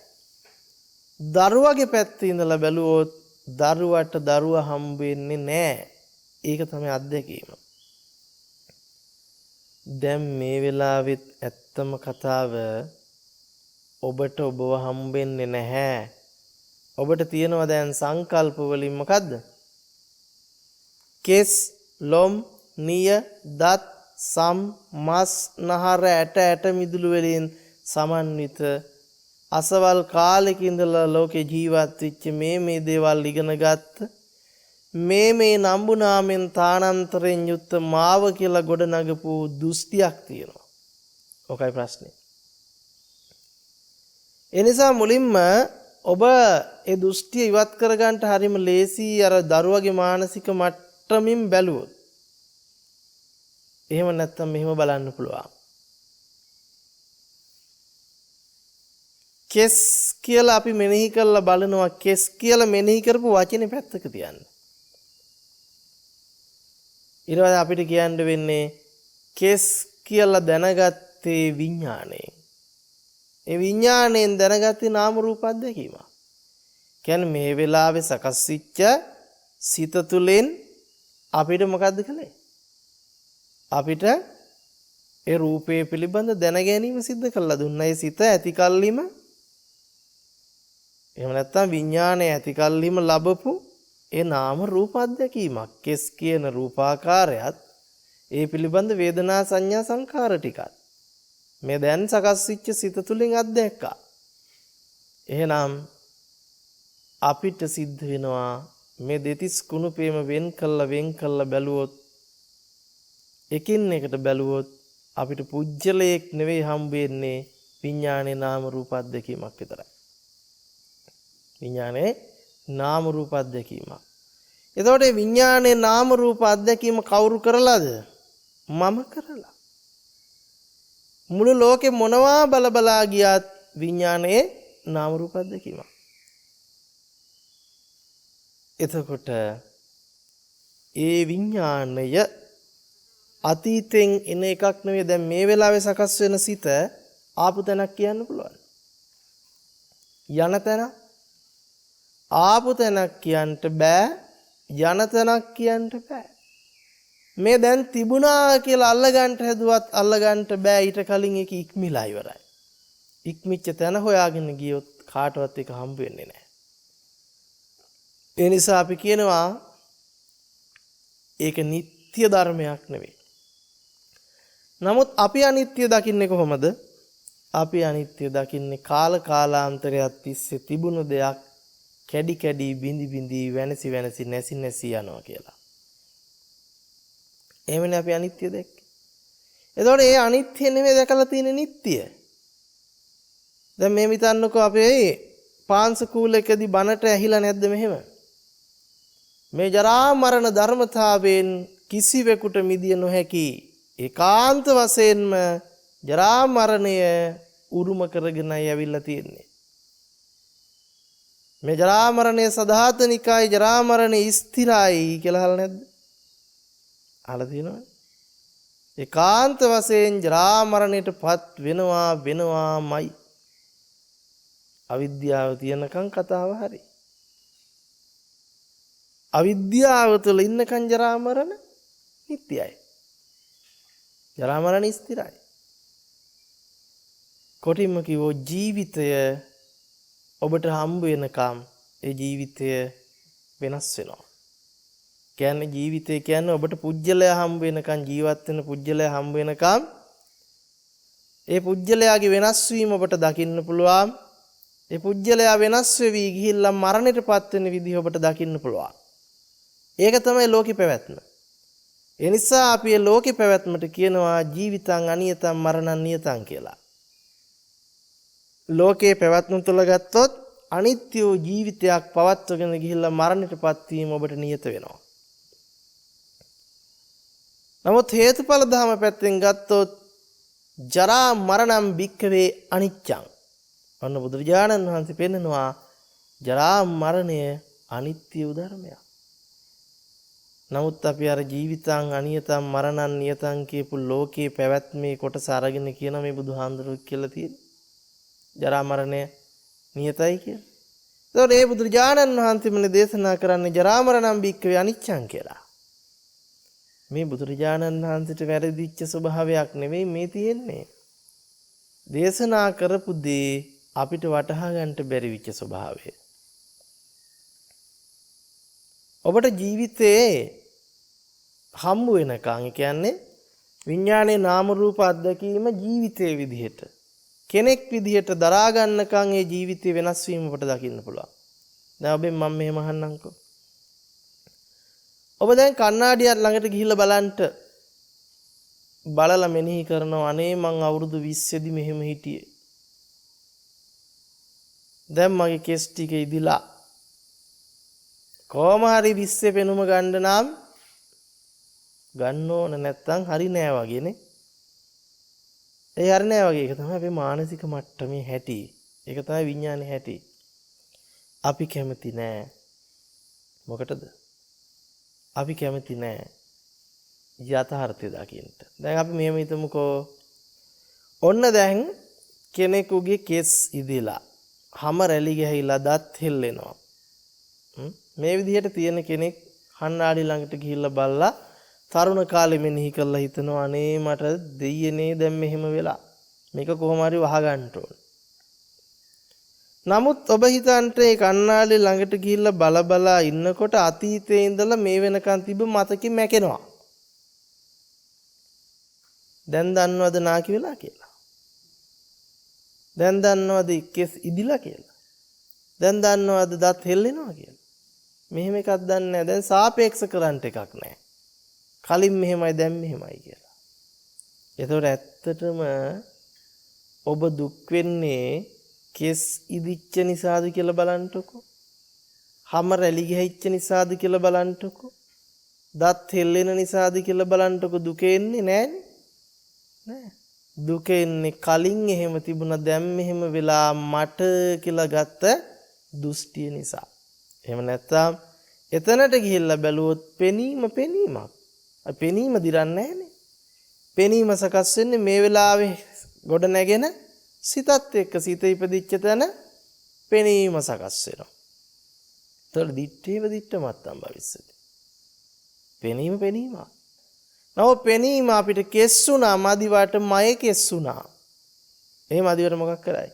දරුවගේ පැත්තේ ඉඳලා බැලුවොත් දරුවට දරුවා හම්බ වෙන්නේ නැහැ. ඒක තමයි අත්දැකීම. දැන් මේ වෙලාවෙත් ඇත්තම කතාව ඔබට ඔබව හම්බෙන්නේ නැහැ. ඔබට තියෙනවා දැන් සංකල්ප වලින් මොකද්ද? කෙස්, ලොම්, නිය, දත්, සම්, මස්, නහර, ඇට මිදුළු වලින් සමන්විත අසවල් කාලෙක ඉඳලා ලෝකේ ජීවත් වෙච්ච මේ දේවල් ඉගෙන ගත්ත මේ නම්බුනාමෙන් තානාන්තරයෙන් යුක්ත මාව කියලා ගොඩ නගපු දෘෂ්ටියක් තියෙනවා. ඔකයි ප්‍රශ්නේ. එනිසා මුලින්ම ඔබ ඒ දෘෂ්ටිය ඉවත් කරගන්න හරිම ලේසි අර දරුවගේ මානසික මට්ටමින් බැලුවොත්. එහෙම නැත්නම් මෙහෙම බලන්න පුළුවන්. කෙස් කියලා අපි මෙනෙහි කරලා බලනවා කෙස් කියලා මෙනෙහි කරපු වචනේ පැත්තක තියන්න. ඊට පස්සේ අපිට කියන්න වෙන්නේ කෙස් කියලා දැනගත්තේ විඥාණයෙන්. ඒ විඥාණයෙන් දැනගත්තේ නාම රූප අධ්‍යක්ීම. කියන්නේ මේ වෙලාවේ සකස් වෙච්ච සිත තුළින් අපිට මොකද්ද කළේ? අපිට ඒ රූපේ පිළිබඳ දැන ගැනීම සිද්ධ කරලා දුන්නා. ඒ සිත ඇති කල්ලිම එහෙම නැත්නම් විඥාණය ඇති කල්ලිම ලැබපු ඒ නාම රූප අධ්‍යක්ීමක්. කෙස් කියන රූපාකාරයත් ඒ පිළිබඳ වේදනා සංඥා සංකාර ටිකත් මේ දැන් සකස් වෙච්ච සිත තුළින් අත්දැක්කා. එහෙනම් අපිට සිද්ධ වෙනවා මේ දෙතිස් කුණුපේම වෙන් කළා බැලුවොත් එකින් එකට බැලුවොත් අපිට පුජ්‍යලයක් නෙවෙයි හම්බ වෙන්නේ විඥානේ නාම රූප අධ්‍යක්ීමක් විතරයි. විඥානේ නාම රූප අධ්‍යක්ීමක්. එතකොට මේ විඥානේ නාම රූප අධ්‍යක්ීම කවුරු කරලාද? මම කරලා. මුළු ලෝකෙ මොනවා බලා ගියත් විඥානයේ නාම රූප අධ්‍යක්ීම. එතකොට ඒ විඥානය අතීතෙන් එන එකක් නෙවෙයි දැන් මේ වෙලාවේ සකස් වෙන සිත ආපු තැනක් කියන්න පුළුවන්. යන තැන ආපු තැනක් කියන්න බෑ යන තැනක් කියන්න බෑ. මේ දැන් තිබුණා කියලා අල්ලගන්න හැදුවත් අල්ලගන්න බෑ ඊට කලින් ඒක ඉක්මිලා ඉවරයි. ඉක්මිච්ච තැන හොයාගෙන ගියොත් කාටවත් ඒක හම්බ වෙන්නේ නැහැ. ඒ නිසා අපි කියනවා ඒක නිත්‍ය ධර්මයක් නෙවෙයි. නමුත් අපි අනිත්‍ය දකින්නේ කොහොමද? අපි අනිත්‍ය දකින්නේ කාලාන්තරයක් තිස්සේ තිබුණු දෙයක් කැඩි බිඳි වෙනසි නැසි යනවා කියලා. එහෙමනේ අපි අනිත්‍ය දැක්කේ. එතකොට ඒ අනිත්‍ය නෙමෙයි දැකලා තියෙන්නේ නිට්ටය. දැන් මේ හිතන්නකෝ අපේ පාංශකූලකදී බණට ඇහිලා නැද්ද මෙහෙම? මේ ජරා මරණ ධර්මතාවයෙන් කිසිවෙකුට මිදිය නොහැකි ඒකාන්ත වශයෙන්ම ජරා මරණය උරුම කරගෙනයි ඇවිල්ලා තියෙන්නේ. මේ ජරා මරණය සදාතනිකයි ජරා මරණය ස්ථිරයි කියලා අහලා නැද්ද? අහලා තියෙනවද? ඒකාන්ත වශයෙන් ජරා මරණයටපත් වෙනවාමයි. අවිද්‍යාව තියනකන් කතාව හරි. අවිද්‍යාව තුළ ඉන්නකන් ජරා මරණ නිට්ටයයි. ජරා මරණ ස්ථිරයි. කොටින්ම කිව්වොත් ජීවිතය ඔබට හම්බ වෙනකම් ඒ ජීවිතය වෙනස් වෙනවා. කියන්නේ ජීවිතය කියන්නේ ඔබට පුජ්‍යලය හම්බ වෙනකම් ජීවත් වෙන පුජ්‍යලය හම්බ වෙනකම් ඒ පුජ්‍යලයාගේ වෙනස් වීම ඔබට දකින්න පුළුවන්. ඒ පුජ්‍යලයා වෙනස් වෙවි ගිහිල්ලා මරණයටපත් වෙන විදිහ ඔබට දකින්න පුළුවන්. ඒක තමයි ලෝකේ පැවැත්ම. ඒ නිසා අපි මේ ලෝකේ පැවැත්මට කියනවා ජීවිතං අනියතං මරණං නියතං කියලා. ලෝකේ පැවැත්ම තුළ ගත්තොත් අනිත්‍ය වූ ජීවිතයක් පවත්වගෙන ගිහිල්ලා මරණයටපත් වීම ඔබට නියත වෙනවා. නමුත් හේතුඵල ධම පැත්තෙන් ගත්තොත් ජරා මරණං භික්ඛවේ අනිච්චං. අන්න බුදුරජාණන් වහන්සේ පෙන්නනවා ජරා මරණය අනිත්‍ය වූ ධර්මයක්. නමුත් අපි අර ජීවිතං අනියතං මරණං නියතං කියපු ලෝකේ පැවැත්මේ කොටස අරගෙන කියන මේ බුදුහාඳුරුවෝ කියලා තියෙන්නේ. ජරා මරණය නියතයි කියලා. ඒතකොට මේ බුදුරජාණන් වහන්සේමනේ දේශනා කරන්නේ ජරා මරණං භික්ඛවේ අනිච්චං කියලා. මේ බුදුරජාණන් වහන්සේට වැරදිච්ච ස්වභාවයක් නෙවෙයි මේ තියෙන්නේ. දේශනා කරපු දේ අපිට වටහා ගන්නට බැරි විච්ච ස්වභාවය. ඔබට ජීවිතේ හම්බ වෙනකන් කියන්නේ විඥානයේ නාම රූප අත්දැකීම ජීවිතයේ විදිහට කෙනෙක් විදිහට දරා ගන්නකන් ඒ ජීවිතේ වෙනස් වීම ඔබට දකින්න පුළුවන්. දැන් ඔබෙන් මම මෙහෙම අහන්නම්කෝ. ඔබ දැන් කණ්ණාඩියක් ළඟට ගිහිල්ලා බලලා මෙනෙහි කරනවා අනේ මං අවුරුදු 20 දී මෙහෙම හිටියේ. දැන් මගේ කෙස් ටික ඉදිලා කොහොම හරි 20 පෙනුම ගන්න නම් ගන්න ඕන නැත්තම් හරි නෑ වගේනේ. ඒ හරි නෑ වගේ ඒක තමයි අපේ මානසික මට්ටමේ හැටි. ඒක තමයි විඥානේ හැටි. අපි කැමති නෑ. මොකටද? අපි කැමති නෑ යථාර්ථය දකින්න. දැන් අපි මෙහෙම හිතමුකෝ. ඔන්න දැන් කෙනෙකුගේ කෙස් ඉදිලා, හැම රැලි ගහයිලා දත් හෙල්ලෙනවා. මේ විදිහට තියෙන කෙනෙක් කණ්ණාඩි ළඟට ගිහිල්ලා බලලා තරුණ කාලෙ මෙනෙහි කරලා හිතනවා අනේ මට දෙයියනේ දැන් මෙහෙම වෙලා. මේක කොහොම හරි වහගන්න ඕන. නමුත් ඔබ හිතන්ට ඒ කණ්ණාඩි ළඟට ගිහිල්ලා බලා ඉන්නකොට අතීතයේ ඉඳලා මේ වෙනකන් තිබ්බ මතකෙ මැකෙනවා. දැන් දන්නවද නාකි වෙලා කියලා? දැන් දන්නවද කෙස් ඉදිලා කියලා? දැන් දන්නවද දත් හෙල්ලෙනවා කියලා? මෙහෙම එකක් දන්නේ නැහැ. දැන් සාපේක්ෂ කරන්ට එකක් නැහැ. කලින් මෙහෙමයි දැන් මෙහෙමයි කියලා. ඒතකොට ඇත්තටම ඔබ දුක් වෙන්නේ කෙස් ඉදිච්ච නිසාද කියලා බලන්නකො. හැම රැලි ගහිච්ච නිසාද කියලා බලන්නකො. දත් හෙල්ලෙන නිසාද කියලා බලන්නකො. දුක එන්නේ නැහනේ. නෑ. දුක එන්නේ කලින් එහෙම තිබුණා දැන් මෙහෙම වෙලා මට කියලා ගත්ත දෘෂ්ටිය නිසා. එහෙම නැත්නම් එතනට ගිහිල්ලා බැලුවොත් පෙනීමක්. පෙනීම දිරන්නේ නැහනේ. පෙනීම සකස් වෙන්නේ මේ වෙලාවේ ගොඩ නැගෙන සිතත් එක්ක සිත ඉපදිච්ච තැන පෙනීම සකස් වෙනවා. ඒතකොට දිත්තේව දිත්තමත්තම් භවිස්සති. පෙනීමක්. නව පෙනීම අපිට කෙස්සුණා මදිවට මය කෙස්සුණා. එහෙම මදිවට මොකක් කරයි?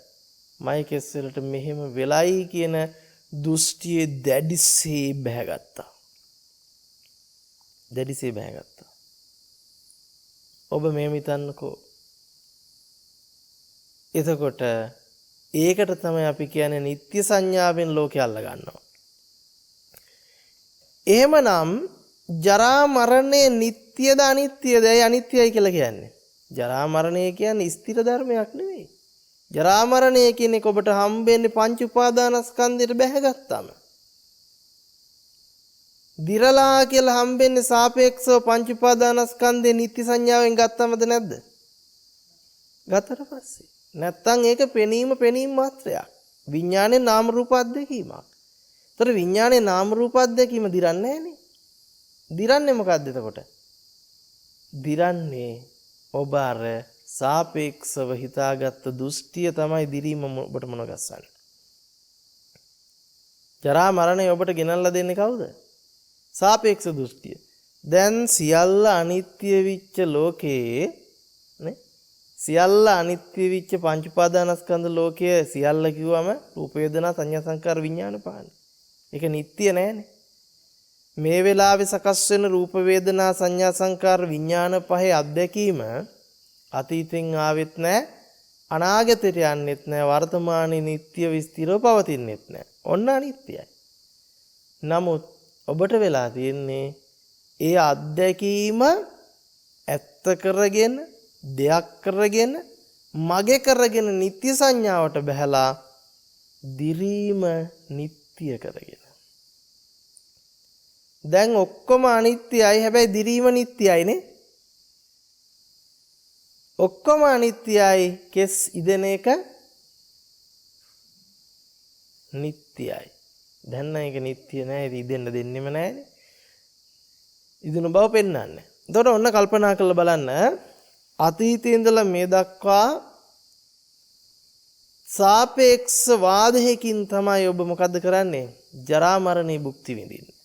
මය කෙස් වලට මෙහෙම වෙලයි කියන දෘෂ්ටියේ දැඩිසේ බැහැගත්තා. ඔබ මෙහෙම හිතන්නකෝ. එතකොට ඒකට තමයි අපි කියන්නේ නිත්‍ය සංඥාවෙන් ලෝකය අල්ල ගන්නවා. එහෙමනම් ජරා මරණය නිට්ටයද අනිත්‍යද? අනිත්‍යයි කියලා කියන්නේ. ජරා මරණය කියන්නේ ස්ථිර ධර්මයක් නෙවෙයි. ජරා මරණය කියන්නේ ඔබට හම්බෙන්නේ පංච උපාදානස්කන්ධයට බැහැගත්තාම. දිරලා කියලා හම්බෙන්නේ සාපේක්ෂව පංච උපාදානස්කන්ධේ නිට්ටය සංඥාවෙන් ගත්තමද නැද්ද? ගත්තට පස්සේ. නැත්තම් ඒක පෙනීම මාත්‍රයක්. විඥානේ නාම රූප අධ්‍යක්ීමක්. ඒතර විඥානේ නාම රූප අධ්‍යක්ීම දිරන්නේ නැහනේ. දිරන්නේ මොකද්ද එතකොට? දිරන්නේ ඔබ අර සාපේක්ෂව හිතාගත්ත දෘෂ්ටිය තමයි දිරීම ඔබට මොන ගස්සන්නේ. ජරා මරණය ඔබට ගෙනල්ලා දෙන්නේ කවුද? සාපේක්ෂ දෘෂ්ටිය. දැන් සියල්ල අනිත්‍ය විච්ච ලෝකයේ නේ? සියල්ල අනිත්‍ය විච්ච පංච උපාදානස්කන්ධ ලෝකයේ සියල්ල කිව්වම රූප වේදනා සංඥා සංකාර විඥාන පහන. ඒක නිට්ටය නෑනේ. මේ වෙලාවේ සකස් වෙන රූප වේදනා සංඥා සංකාර විඥාන පහේ අත්දැකීම අතීතෙන් ආවෙත් නැහැ අනාගතයට යන්නෙත් නැහැ. වර්තමානයේ නිට්ටය විස්තරව පවතින්නෙත් නැහැ. ඔන්න අනිත්‍යයි. නමුත් ඔබට වෙලා තියෙන්නේ ඒ අත්දැකීම ඇත්ත කරගෙන දෙයක් කරගෙන මගේ කරගෙන නිත්‍ය සංඥාවට බහැලා දිරීම නිත්‍ය කරගෙන. දැන් ඔක්කොම අනිත්‍යයි හැබැයි දිරීම නිත්‍යයිනේ. ඔක්කොම අනිත්‍යයි කෙස් ඉදෙන එක නිත්‍යයි. දැන් නම් ඒක නිත්‍ය නෑ. ඒක ඉදෙන්න දෙන්නෙම නෑනේ. ඉදුණු බව පෙන්වන්නේ. එතකොට ඔන්න කල්පනා කරලා බලන්න අතීතයේ ඉඳලා මේ දක්වා සාපේක්ෂ වාදයකින් තමයි ඔබ මොකද්ද කරන්නේ? ජරා මරණේ භුක්ති විඳින්නේ.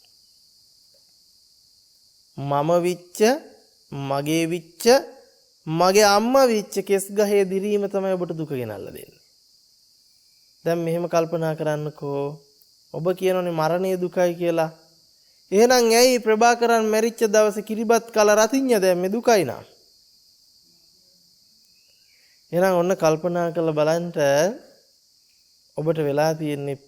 මම විච්ච, මගේ විච්ච, මගේ අම්මා විච්ච කෙස් ගහේ දිරීම තමයි ඔබට දුක ගෙනල්ලා දෙන්නේ. දැන් මෙහෙම කල්පනා කරන්නකෝ. ඔබ කියනෝනේ මරණය දුකයි කියලා. එහෙනම් ඇයි ප්‍රභාකරන් මැරිච්ච දවසේ කිරිබත් කල රතිඤ්ඤ දැම්මේ දුකයි නා? එහෙනම් ඔන්න කල්පනා කරලා බලන්න ඔබට වෙලා තියෙන්නේ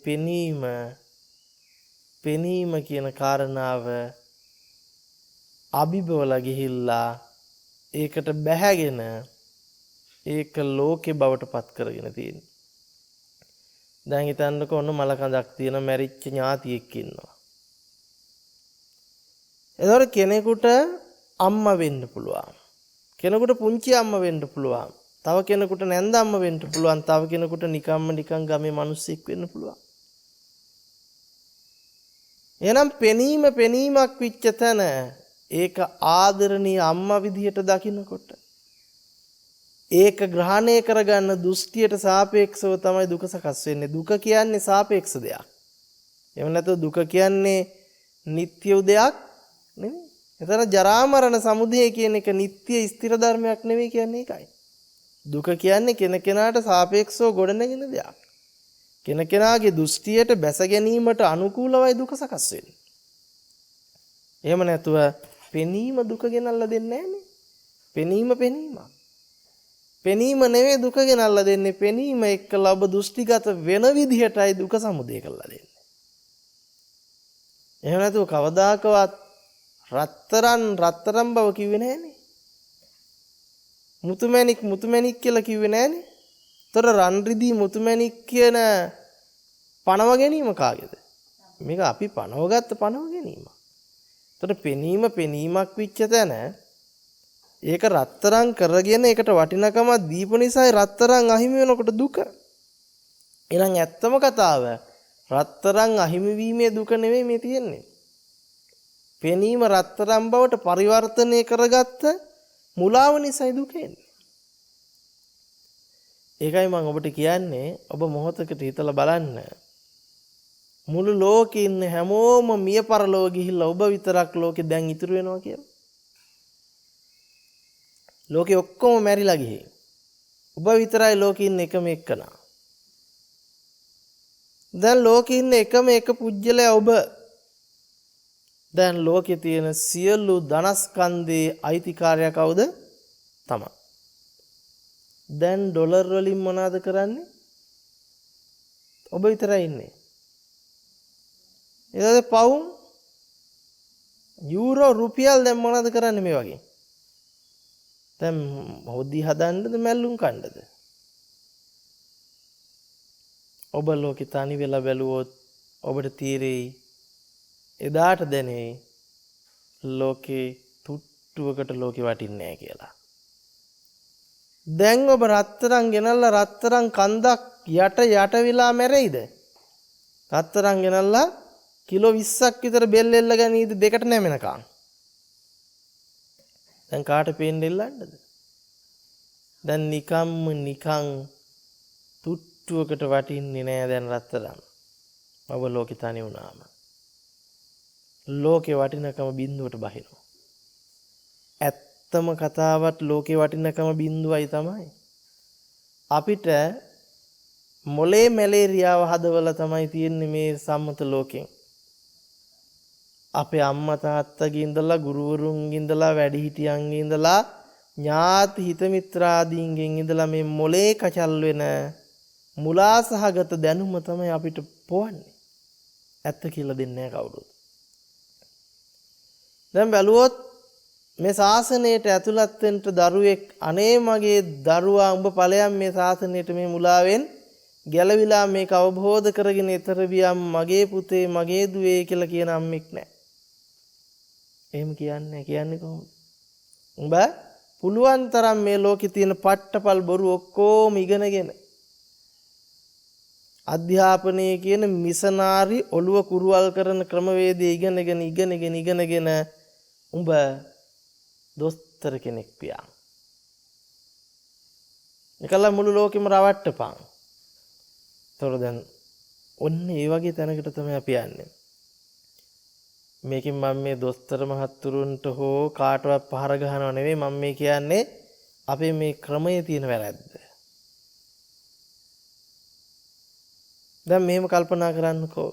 පෙනීම කියන කාරණාව අභිබවලා ගිහිල්ලා ඒකට බැහැගෙන ඒක ලෝකේ බවට පත් කරගෙන තියෙනවා. දැන් හිතන්නකෝ ඔන්න මලකඳක් තියෙන මැරිච්ච ඥාතියෙක් ඉන්නවා. එතකොට කෙනෙකුට අම්මා වෙන්න පුළුවන්. කෙනෙකුට පුංචි අම්මා වෙන්න පුළුවන්. තව කෙනෙකුට නැන්ද අම්මා වෙන්න පුළුවන්. තව කෙනෙකුට නිකන් ගමේ මිනිස්සෙක් වෙන්න පුළුවන්. එහෙනම් පෙනීමක් විච්ච තැන ඒක ආදරණීය අම්මා විදියට දකින්නකොට ඒක ග්‍රහණය කරගන්න දෘෂ්ටියට සාපේක්ෂව තමයි දුක සකස් වෙන්නේ. දුක කියන්නේ සාපේක්ෂ දෙයක්. එහෙම නැත්නම් දුක කියන්නේ නිට්ටය දෙයක් නෙමෙයි. එතන ජරා මරණ සමුදය කියන එක නිට්ටය ස්ථිර ධර්මයක් නෙමෙයි කියන්නේ ඒකයි. දුක කියන්නේ කෙනකෙනාට සාපේක්ෂව ගොඩනැගෙන දෙයක්. කෙනකෙනාගේ දෘෂ්ටියට බැස ගැනීමට අනුකූලවයි දුක සකස් වෙන්නේ. එහෙම නැතුව පෙනීම දුක ගෙනල්ලා දෙන්නේ නැහනේ. පෙනීම නෙවෙයි දුක ගෙනල්ලා දෙන්නේ. පෙනීම එක්කලා ඔබ දෘෂ්ටිගත වෙන විදිහටයි දුක සමුදය කරලා දෙන්නේ. එහෙම නැතුව කවදාකවත් රත්තරන් බව කිව්වේ නැහනේ. මුතුමැණික් කියලා කිව්වේ නැහනේ. ତොර රන් රිදී මුතුමැණික් කියන පණව ගැනීම කාගේද? මේක අපි පණවගත්ත පණව ගැනීම. තොර පෙනීමක් විච්ච තැන ඒක රත්තරන් කරගෙන ඒකට වටිනකමක් දීපු නිසායි රත්තරන් අහිමි වෙනකොට දුක. එහෙනම් ඇත්තම කතාව රත්තරන් අහිමි වීමේ දුක නෙවෙයි මේ තියෙන්නේ. පෙනීම රත්තරන් බවට පරිවර්තනය කරගත්ත මුලාව නිසායි දුක එන්නේ. ඒකයි මම ඔබට කියන්නේ ඔබ මොහොතකට හිතලා බලන්න. මුළු ලෝකේ ඉන්න හැමෝම මිය පරලොව ගිහිල්ලා ඔබ විතරක් ලෝකේ දැන් ඉතුරු වෙනවා කියලා. ලෝකේ ඔක්කොම මැරිලා ගිහින් ඔබ විතරයි ලෝකේ ඉන්න එකම එක්කනා. දැන් ලෝකේ ඉන්න එකම එක පුජ්‍යලයා ඔබ. දැන් ලෝකේ තියෙන සියලු ධනස්කන්ධේ අයිතිකාරයා කවුද? තමයි. දැන් ඩොලර් වලින් මොනවද කරන්නේ? ඔබ විතරයි ඉන්නේ. ඊට පවුම් යූරෝ රුපියල් දැන් මොනවද කරන්නේ මේ වගේ? දැන් හොද්දි හදන්නද මැල්ලුම් කන්නද? ඔබ ලෝකේ තනි වෙලා බැලුවොත් ඔබට තීරෙයි එදාට දැනේ ලෝකේ තුට්ටුවකට ලෝකේ වටින්නේ නැහැ කියලා. දැන් ඔබ රත්තරන් ගෙනල්ලා රත්තරන් කන්දක් යට විලා මැරෙයිද? රත්තරන් ගෙනල්ලා කිලෝ 20ක් විතර බෙල් එල්ල ගනීද දෙකට නැමෙනකන්? දැන් කාට පේන්න එල්ලන්නද? දැන් නිකන් තුට්ටුවකට වටින්නේ නෑ දැන් රත්තරන්. ඔබ ලෝකේ තනි වුණාම. ලෝකේ වටිනකම බිඳුවට බහිනවා. ඇත්තම කතාවත් ලෝකේ වටිනකම බිඳුවයි තමයි. අපිට මොලේ මැලේරියාව හදවලා තමයි තියෙන්නේ මේ සම්මත ලෝකෙන්. අපේ අම්මා තාත්තගේ ඉඳලා ගුරුවරුන්ගේ ඉඳලා වැඩිහිටියන්ගේ ඉඳලා ඥාති හිත මිත්‍රාදීන්ගෙන් ඉඳලා මේ මොලේ කචල් වෙන මුලාසහගත දැනුම තමයි අපිට පොවන්නේ. ඇත්ත කියලා දෙන්නේ නැහැ කවුරුත්. දැන් බැලුවොත් මේ ශාසනයට ඇතුළත් වෙන්න දරුවෙක් අනේ මගේ දරුවා උඹ ඵලයන් මේ ශාසනයට මේ මුලාවෙන් ගැලවිලා මේක අවබෝධ කරගෙන ඊතර වියම් මගේ පුතේ මගේ දුවේ කියලා කියන අම්මෙක් නැහැ. එහෙම කියන්නේ කොහොමද? උඹ පුළුවන් තරම් මේ ලෝකේ තියෙන පට්ටපල් බොරු ඔක්කොම ඉගෙනගෙන අධ්‍යාපනයේ කියන මිෂනාරි ඔළුව කුරුවල් කරන ක්‍රමවේදය ඉගෙනගෙන උඹ දොස්තර කෙනෙක් පියා. එකල මුළු ලෝකෙම රවට්ටපන්. තොර දැන් ඔන්න ඒ වගේ තැනකට තමයි අපි යන්නේ. මේකෙන් මම මේ දොස්තර මහත්තුරුන්ට හෝ කාටවත් පහර ගහනව නෙවෙයි මම මේ කියන්නේ අපේ මේ ක්‍රමයේ තියෙන වැරද්ද. දැන් මෙහෙම කල්පනා කරන්නකෝ.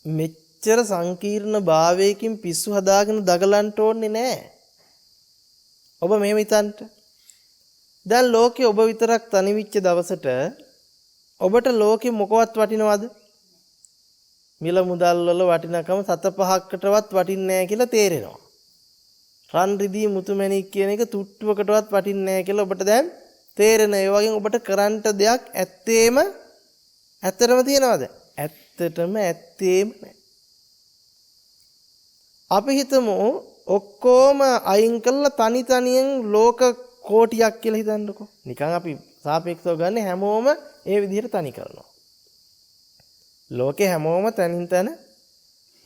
මෙච්චර සංකීර්ණ භාවයකින් පිස්සු හදාගෙන දගලන්න ඕනේ නැහැ. ඔබ මෙහෙම හිතන්න. දැන් ලෝකේ ඔබ විතරක් තනිවිච්ච දවසට ඔබට ලෝකේ මොකවත් වටිනවද? මිල මුදල් වල වටිනකම 7-5කටවත් වටින්නේ නැහැ කියලා තේරෙනවා. රන් රිදී මුතුමැණික් කියන එක තුට්ටුවකටවත් වටින්නේ නැහැ කියලා ඔබට දැන් තේරෙන. ඒ වගේ ඔබට කරන්න දෙයක් ඇත්තේම ඇත්තටම තියනවද? ඇත්තටම ඇත්තේම නැහැ. අපි හිතමු ඔක්කොම අයින් කළා තනියෙන් ලෝක කෝටියක් කියලා හිතන්නකෝ. නිකන් අපි සාපේක්ෂව ගන්න හැමෝම ඒ විදිහට තනි කරනවා. ලෝකේ හැමෝම තනින් තන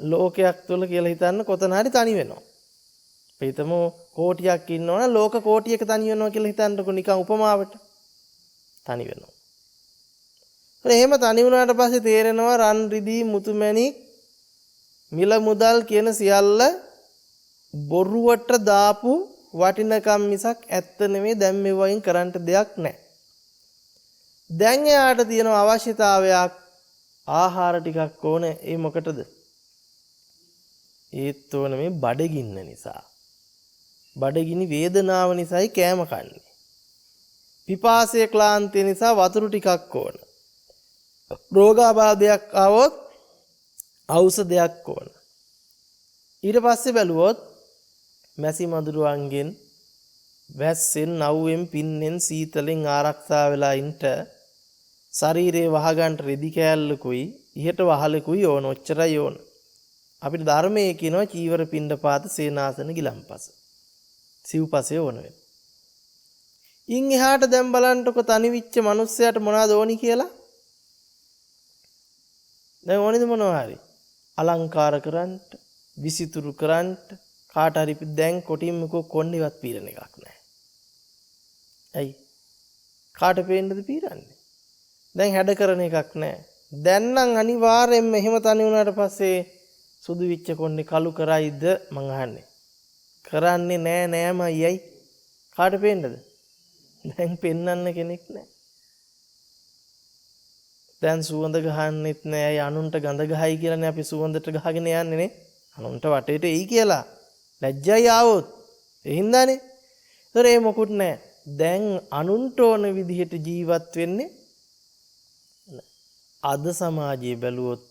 ලෝකයක් තුල කියලා හිතන්න කොතන හරි තනි වෙනවා. අපි හිතමු කෝටියක් ඉන්නවනම් ලෝක කෝටියක තනි වෙනවා කියලා හිතන්නකෝ නිකන් උපමාවට. තනි වෙනවා. එහෙම තනි වුණාට පස්සේ තේරෙනවා රන් රිදී මුතුමැණික් මිල මුදල් කියන සියල්ල බොරුවට දාපු වටිනකම් මිසක් ඇත්ත නෙමෙයි. දැන් මේ වයින් කරන්න දෙයක් නැහැ. දැන් එයාට තියෙන අවශ්‍යතාවයක් ආහාර ටිකක් ඕනේ. ඒ මොකටද? ඒත් ඕන මේ බඩගින්න නිසා. බඩගිනි වේදනාව නිසායි කෑම කන්නේ. පිපාසය ක්ලාන්තිය නිසා වතුරු ටිකක් ඕන. රෝගාබාධයක් ආවොත් ඖෂධයක් ඕන. ඊට පස්සේ බැලුවොත් මැසි මදුරුවන්ගෙන් වැස්සෙන් නව්වෙන් පින්නෙන් සීතලෙන් ආරක්ෂා වෙලා ඉන්න ශරීරේ වහගන්න රෙදි කෑල්ලකුයි ඉහට වහලකුයි ඕන. ඔච්චරයි ඕන. අපිට ධර්මයේ කියනවා චීවර පිණ්ඩපාත සේනාසන ගිලම්පස. සිව්පසේ ඕන වෙන. ඉන් එහාට දැන් බලන්නකො තනිවිච්ච මිනිස්සයාට මොනවද ඕනි කියලා? දැන් ඕනේද මොනවා හරි? අලංකාර කරන්න, විසිතුරු කරන්න, කාට හරි දැන් කොටින්මකෝ කොණ්ඩේවත් පීරන එකක් නැහැ. ඇයි? කාට පේන්නද පීරන්නේ? දැන් හැඩ කරන එකක් නැහැ. දැන් නම් අනිවාර්යෙන්ම එහෙම තනි වුණාට පස්සේ සුදු විච්ච කොණ්ඩේ කළු කරයිද මං අහන්නේ. කරන්නේ නෑම අයියයි. කාට පේන්නද? දැන් පෙන්වන්න කෙනෙක් නැහැ. දැන් සුවඳ ගහන්නෙත් නෑ. අනුන්ට ගඳ ගහයි කියලානේ අපි සුවඳට ගහගෙන යන්නේ නේ. අනුන්ට වටේට එයි කියලා. ලැජ්ජයි ආවොත්. ඒ හින්දානේ. ඒතර ඒ මොකුත් නෑ. දැන් අනුන්ට ඕන විදිහට ජීවත් වෙන්නේ. අද සමාජයේ බැලුවොත්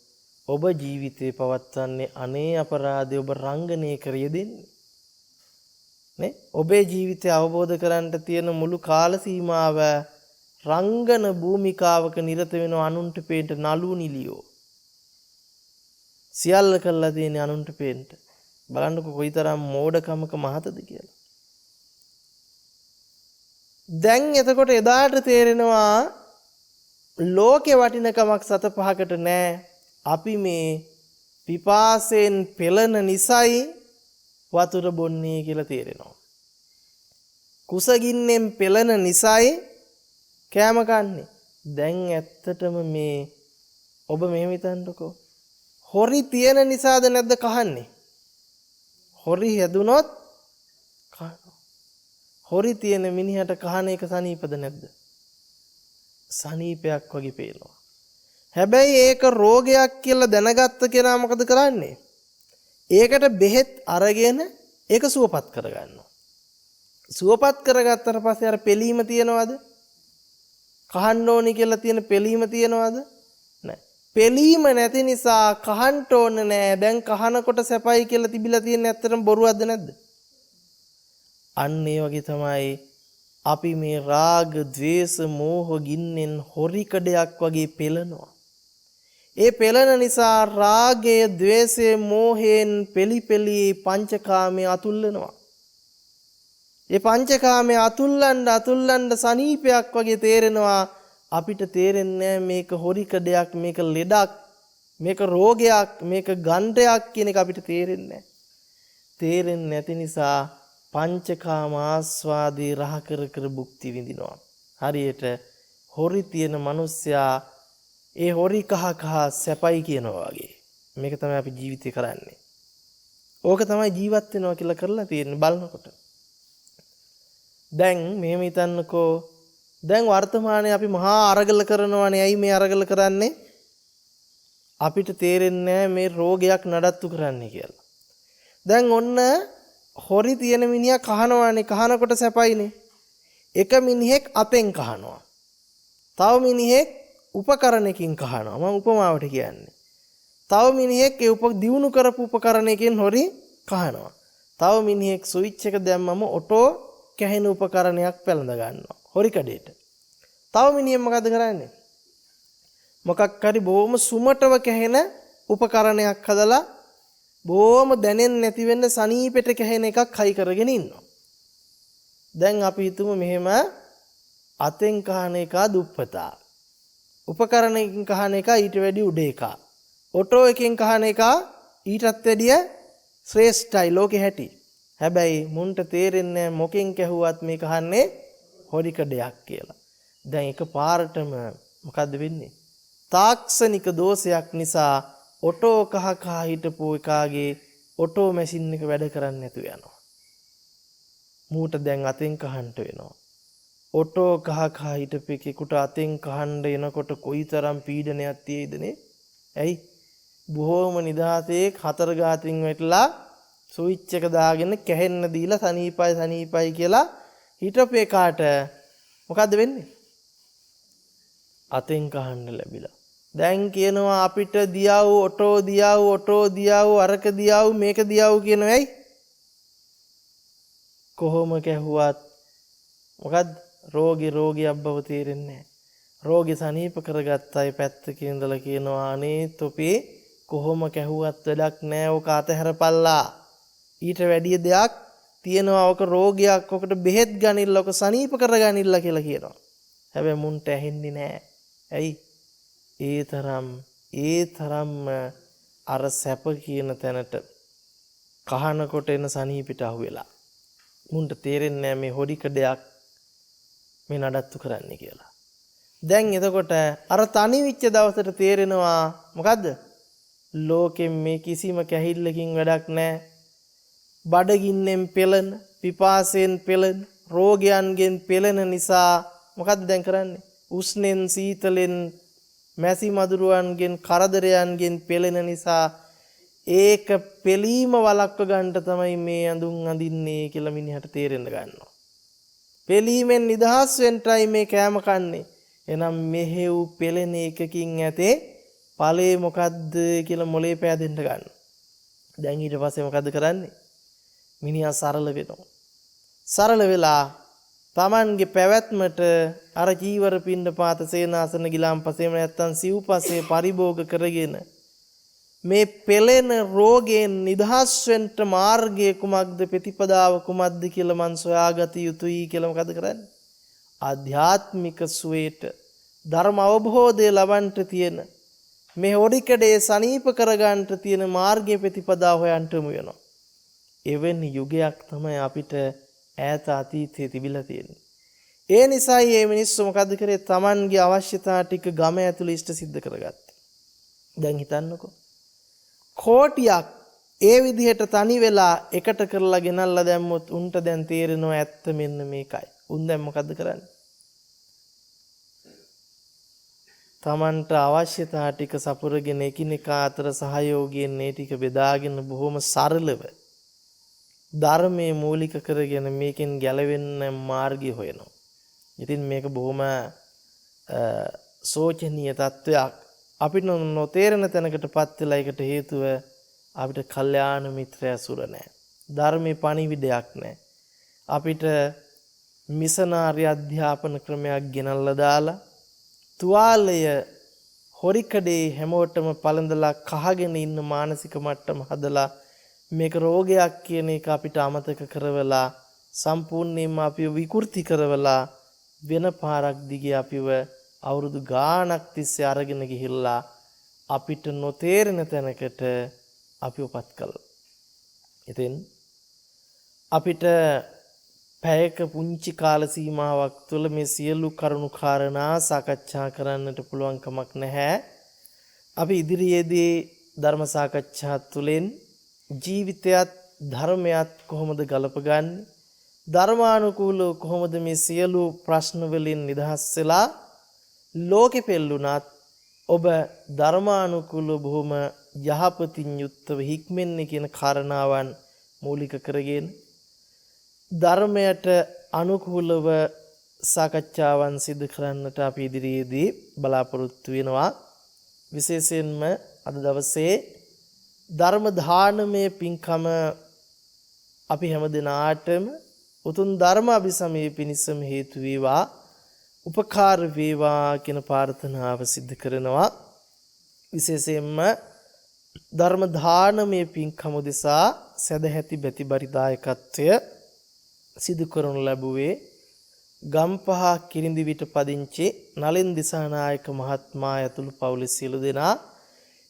ඔබ ජීවිතේ පවත්වන්නේ අනේ අපරාධේ ඔබ රංගනය කරිය දෙන්නේ. නේ? ඔබේ ජීවිතය අවබෝධ කරගන්න තියෙන මුළු කාල සීමාව රංගන භූමිකාවක නිරත වෙන අනුන්ට පේන්න නලු නිලියෝ. සියල්ල කළා තියෙන අනුන්ට පේන්න. බලන්නකො කොයිතරම් මෝඩකමක මහතද කියලා. දැන් එතකොට එදාට තේරෙනවා ලෝකේ වටිනකමක් 7-5කට නෑ. අපි මේ පිපාසයෙන් පෙළෙන නිසයි වතුර බොන්නේ කියලා තේරෙනවා. කුසගින්නෙන් පෙළෙන නිසයි කෑම කන්නේ. දැන් ඇත්තටම මේ ඔබ මෙහෙම හිතන්නකෝ. හොරි තියෙන නිසාද නැද්ද කහන්නේ? හොරි හැදුනොත් කනවා. හොරි තියෙන මිනිහට කහන එක සනීපද නැද්ද? සනීපයක් වගේ පේනවා. හැබැයි ඒක රෝගයක් කියලා දැනගත්ත කෙනා මොකද කරන්නේ? ඒකට බෙහෙත් අරගෙන ඒක සුවපත් කරගන්නවා. සුවපත් කරගත්තට පස්සේ අර පෙලීම තියනවද? කහන්න ඕනි කියලා තියෙන පෙලීම තියනවද? නැහැ. පෙලීම නැති නිසා කහන්න ඕන නෑ. දැන් කහනකොට සැපයි කියලා තිබිලා තියෙන ඇත්තටම බොරුවක්ද නැද්ද? අන්න ඒ වගේ තමයි අපි මේ රාග, ద్వේෂ, මෝහ ගින්නෙන් හොරිකඩයක් වගේ පෙළනවා. ඒ පෙළන නිසා රාගය, ద్వේෂය, මෝහයෙන් පෙලි පංචකාමයේ අතුල්ලනවා. ඒ පංචකාමයේ අතුල්ලන්න සනීපයක් වගේ තේරෙනවා. අපිට තේරෙන්නේ මේක හොරිකඩයක්, මේක ලෙඩක්, මේක රෝගයක්, මේක ගන්ධයක් කියන එක අපිට තේරෙන්නේ නැහැ. තේරෙන්නේ නැති නිසා පංචකාම ආස්වාදී රහ කර භුක්ති විඳිනවා. හරියට හොරි තියෙන මිනිස්සයා ඒ හොරි කහ සැපයි කියනවා වගේ. මේක තමයි අපි ජීවිතේ කරන්නේ. ඕක තමයි ජීවත් වෙනවා කියලා කරලා තියෙන්නේ බලනකොට. දැන් මෙහෙම හිතන්නකෝ. දැන් වර්තමානයේ අපි මහා අරගල කරනවානේ. ඇයි මේ අරගල කරන්නේ? අපිට තේරෙන්නේ මේ රෝගයක් නඩත්තු කරන්නේ කියලා. දැන් ඔන්න හොරි තියෙන මිනිහා කහනවානේ. කහනකොට සැපයිනේ. එක මිනිහෙක් අතෙන් කහනවා. තව මිනිහෙක් උපකරණයකින් කහනවා. මම උපමාවට කියන්නේ. තව මිනිහෙක් ඒ දියුණු කරපු උපකරණයකින් හොරි කහනවා. තව මිනිහෙක් ස්විච් එක දැම්මම ඔටෝ කැහෙන උපකරණයක් පැලඳ ගන්නවා. හොරි කඩේට. තව මිනිහෙක් මොකද කරන්නේ? මොකක් හරි බොහොම සුමටව කැහෙන උපකරණයක් හදලා බොහොම දැනෙන්නේ නැති වෙන්න සනීපෙට කැහෙන එකක් හයි කරගෙන ඉන්නවා. දැන් අපි හිතමු මෙහෙම අතෙන් කහන එක දුප්පතා. උපකරණයකින් කහන එක ඊට වැඩි උඩ එක. ඔටෝ එකෙන් කහන එක ඊටත් වැඩිය ශ්‍රේෂ්ඨයි ලෝකෙ හැටි. හැබැයි මුන්ට තේරෙන්නේ මොකෙන් කැහුවත් මේ කහන්නේ හොරිකඩයක් කියලා. දැන් එක පාරටම මොකද්ද වෙන්නේ? තාක්ෂණික දෝෂයක් නිසා ඔටෝ කහ හිටපු එකාගේ ඔටෝ මැෂින් එක වැඩ කරන්නේ නැතුව යනවා. මූට දැන් අතෙන් කහන්නට වෙනවා. ඔටෝ කහ හිටපු එකෙකුට අතෙන් කහන්න එනකොට කොයිතරම් පීඩනයක් තියෙයිදනේ? ඇයි? බොහොම නිදහසේ හතර ගාතින් වැටලා ස්විච් එක දාගෙන කැහෙන්න දීලා සනීපයි කියලා හිටපු එකාට මොකද්ද වෙන්නේ? අතෙන් කහන්න ලැබිලා. දැන් කියනවා අපිට දියව් ඔටෝ දියව් අරක දියව් මේක දියව් කියනවා. ඇයි? කොහොම කැහුවත් මොකද්ද? රෝගී අබ්බව තේරෙන්නේ නැහැ. රෝගී සනීප කරගත්තයි පැත්තක ඉඳලා කියනවා අනේ තොපේ කොහොම කැහුවත් වැඩක් නැහැ. ඔක අතහැරපල්ලා. ඊට වැඩිය දෙයක් තියෙනවා. ඔක රෝගයක්. ඔකට බෙහෙත් ගනින්න, ඔක සනීප කරගනින්න කියලා කියනවා. හැබැයි මුන්ට ඇහෙන්නේ නැහැ. ඇයි? ඒ තරම්ම අර සැප කියන තැනට කහනකොට එන සනීපිට අහුවෙලා. මුන්ට තේරෙන්නේ මේ හොරිකඩයක් මේ නඩත්තු කරන්නේ කියලා. දැන් එතකොට අර තනි විච්ච දවසට තේරෙනවා මොකද්ද? ලෝකෙන් මේ කිසිම කැහිල්ලකින් වැඩක් නැහැ. බඩගින්නෙන් පෙළෙන, පිපාසයෙන් පෙළෙන, රෝගයන්ගෙන් පෙළෙන නිසා මොකද්ද දැන් කරන්නේ? උස්නෙන් සීතලෙන් මැසි මදුරුවන්ගෙන් කරදරයන්ගෙන් පෙළෙන නිසා ඒක පෙලීම වළක්ව ගන්න තමයි මේ ඇඳුම් අඳින්නේ කියලා මිනිහට තේරෙන්න ගන්නවා. පෙලීමෙන් නිදහස් වෙන්නයි මේ කෑම කන්නේ. එහෙනම් මෙහෙව් පෙළෙන එකකින් ඇතේ ඵලේ මොකද්ද කියලා මොලේ පෑදෙන්න ගන්නවා. දැන් ඊට පස්සේ මොකද්ද කරන්නේ? මිනිහා සරල වෙනවා. සරල වෙලා තමන්ගේ පැවැත්මට අර ජීවර පින්න පාත සේනාසන ගිලාම්පසේම නැත්තම් සිව්පසේ පරිභෝග කරගෙන මේ පෙළෙන රෝගයෙන් නිදහස් වෙන්න මාර්ගය කුමක්ද, ප්‍රතිපදාව කුමක්ද කියලා මං සොයාගත යුතුයි කියලා මොකද කරන්නේ? ආධ්‍යාත්මික සුවේට ධර්ම අවබෝධය ලබන්නට තියෙන මේ හොරිකඩේ සනීප කරගන්නට තියෙන මාර්ගයේ ප්‍රතිපදාව හොයන්නම වෙනවා. එවැනි යුගයක් තමයි අපිට ඈත අතීතයේ තිබිලා තියෙන්නේ. ඒ නිසායි මේ මිනිස්සු මොකද කරේ? Tamanගේ අවශ්‍යතා ටික ගම ඇතුළේ ඉෂ්ට සිද්ධ කරගත්තා. දැන් හිතන්නකෝ. කෝටියක් ඒ විදිහට තනි වෙලා එකට කරලා ගෙනල්ලා දැම්මොත් උන්ට දැන් තේරෙනවා ඇත්ත මෙන්න මේකයි. උන් දැන් මොකද කරන්නේ? Tamanට අවශ්‍යතා ටික සපුරගෙන එකිනෙකා අතර සහයෝගයෙන් මේ ටික බෙදාගෙන බොහොම සරලව ධර්මයේ මූලික කරගෙන මේකෙන් ගැලවෙන්න මාර්ගය හොයනවා. ඉතින් මේක බොහොම සෝචනීය තත්වයක්. අපිට නොතේරෙන තැනකටපත් වෙලා ඒකට හේතුව අපිට කල්යාණ මිත්‍රය සුර නැහැ. ධර්මයේ පණිවිඩයක් නැහැ. අපිට මිෂනාරි අධ්‍යාපන ක්‍රමයක් ගෙනල්ලා දාලා තුවාලය හොරිකඩේ හැමෝටම පළඳලා කහගෙන ඉන්න මානසික මට්ටම හදලා මේක රෝගයක් කියන එක අපිට අමතක කරවලා සම්පූර්ණයෙන්ම අපිව විකෘති කරවලා වෙන පාරක් දිගේ අපිව අවුරුදු ගාණක් තිස්සේ අරගෙන ගිහිල්ලා අපිට නොතේරෙන තැනකට අපිවපත් කළා. ඉතින් අපිට පැයක පුංචි කාල සීමාවක් තුළ මේ සියලු කරුණු කාරණා සාකච්ඡා කරන්නට පුළුවන් කමක් නැහැ. අපි ඉදිරියේදී ධර්ම සාකච්ඡා තුළින් ජීවිතයත් ධර්මයත් කොහොමද ගලපගන්නේ? ධර්මානුකූලව කොහොමද මේ සියලු ප්‍රශ්න වලින් නිදහස් වෙලා ලෝකෙ පෙළුණත් ඔබ ධර්මානුකූලව බොහොම යහපතින් යුක්තව හික්මෙන්නේ කියන කාරණාවන් මූලික කරගෙන ධර්මයට අනුකූලව සාකච්ඡාවන් සිදු කරන්නට අපි ඉදිරියේදී බලාපොරොත්තු වෙනවා. විශේෂයෙන්ම අද දවසේ ධර්ම දානමය පින්කම අපි හැමදෙනාටම උතුම් ධර්ම අභිසමයේ පිණිසම හේතු වේවා, උපකාර වේවා කියන ප්‍රාර්ථනාව සිදු කරනවා. විශේෂයෙන්ම ධර්ම දානමය පින්කම උදෙසා සදැහැති බැතිබරිදායකත්වය සිදු කරනු ලැබුවේ ගම්පහ කිරිඳිවිට පදිංචි නලින් දිසානායක මහත්මයා ඇතුළු පවුලේ සියලු දෙනා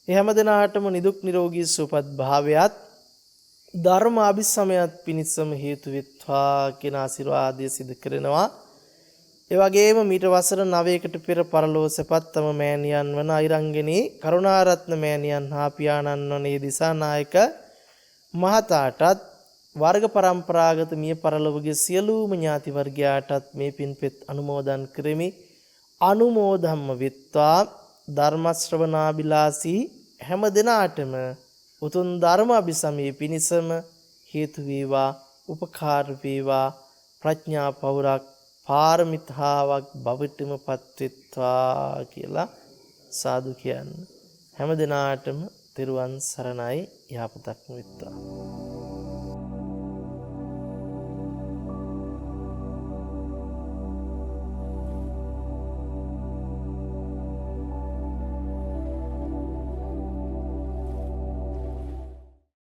හැම දිනාටම නිදුක් නිරෝගී සුවපත් භාවයත් ධර්ම අභිසමයත් පිණිසම හේතු වෙත්වා කියන ආශිර්වාදය සිදු කරනවා. ඒ වගේම මීට වසර 9කට පෙර පරලෝව සැපත්තම මෑණියන් වන අයිරංගනී කරුණාරත්න මෑණියන් හා පියාණන් වනේ දිසානායක මහතාටත් වර්ග પરම්පරාගත මිය පරලොවගේ සියලුම ඥාති වර්ගයාටත් මේ පින්පෙත් අනුමෝදන් කරමි. අනුමෝදම්ම වෙත්වා. ධර්ම ශ්‍රවණාබිලාසී හැම දිනාටම උතුම් ධර්ම අභිසමයේ පිණිසම හේතු වේවා, උපකාර වේවා, ප්‍රඥා පෞරක් පාරමිතාවක් බවටම පත්වෙත්වා කියලා සාදු කියන්න. හැම දිනාටම තෙරුවන් සරණයි. යහපතක්ම වෙත්වා.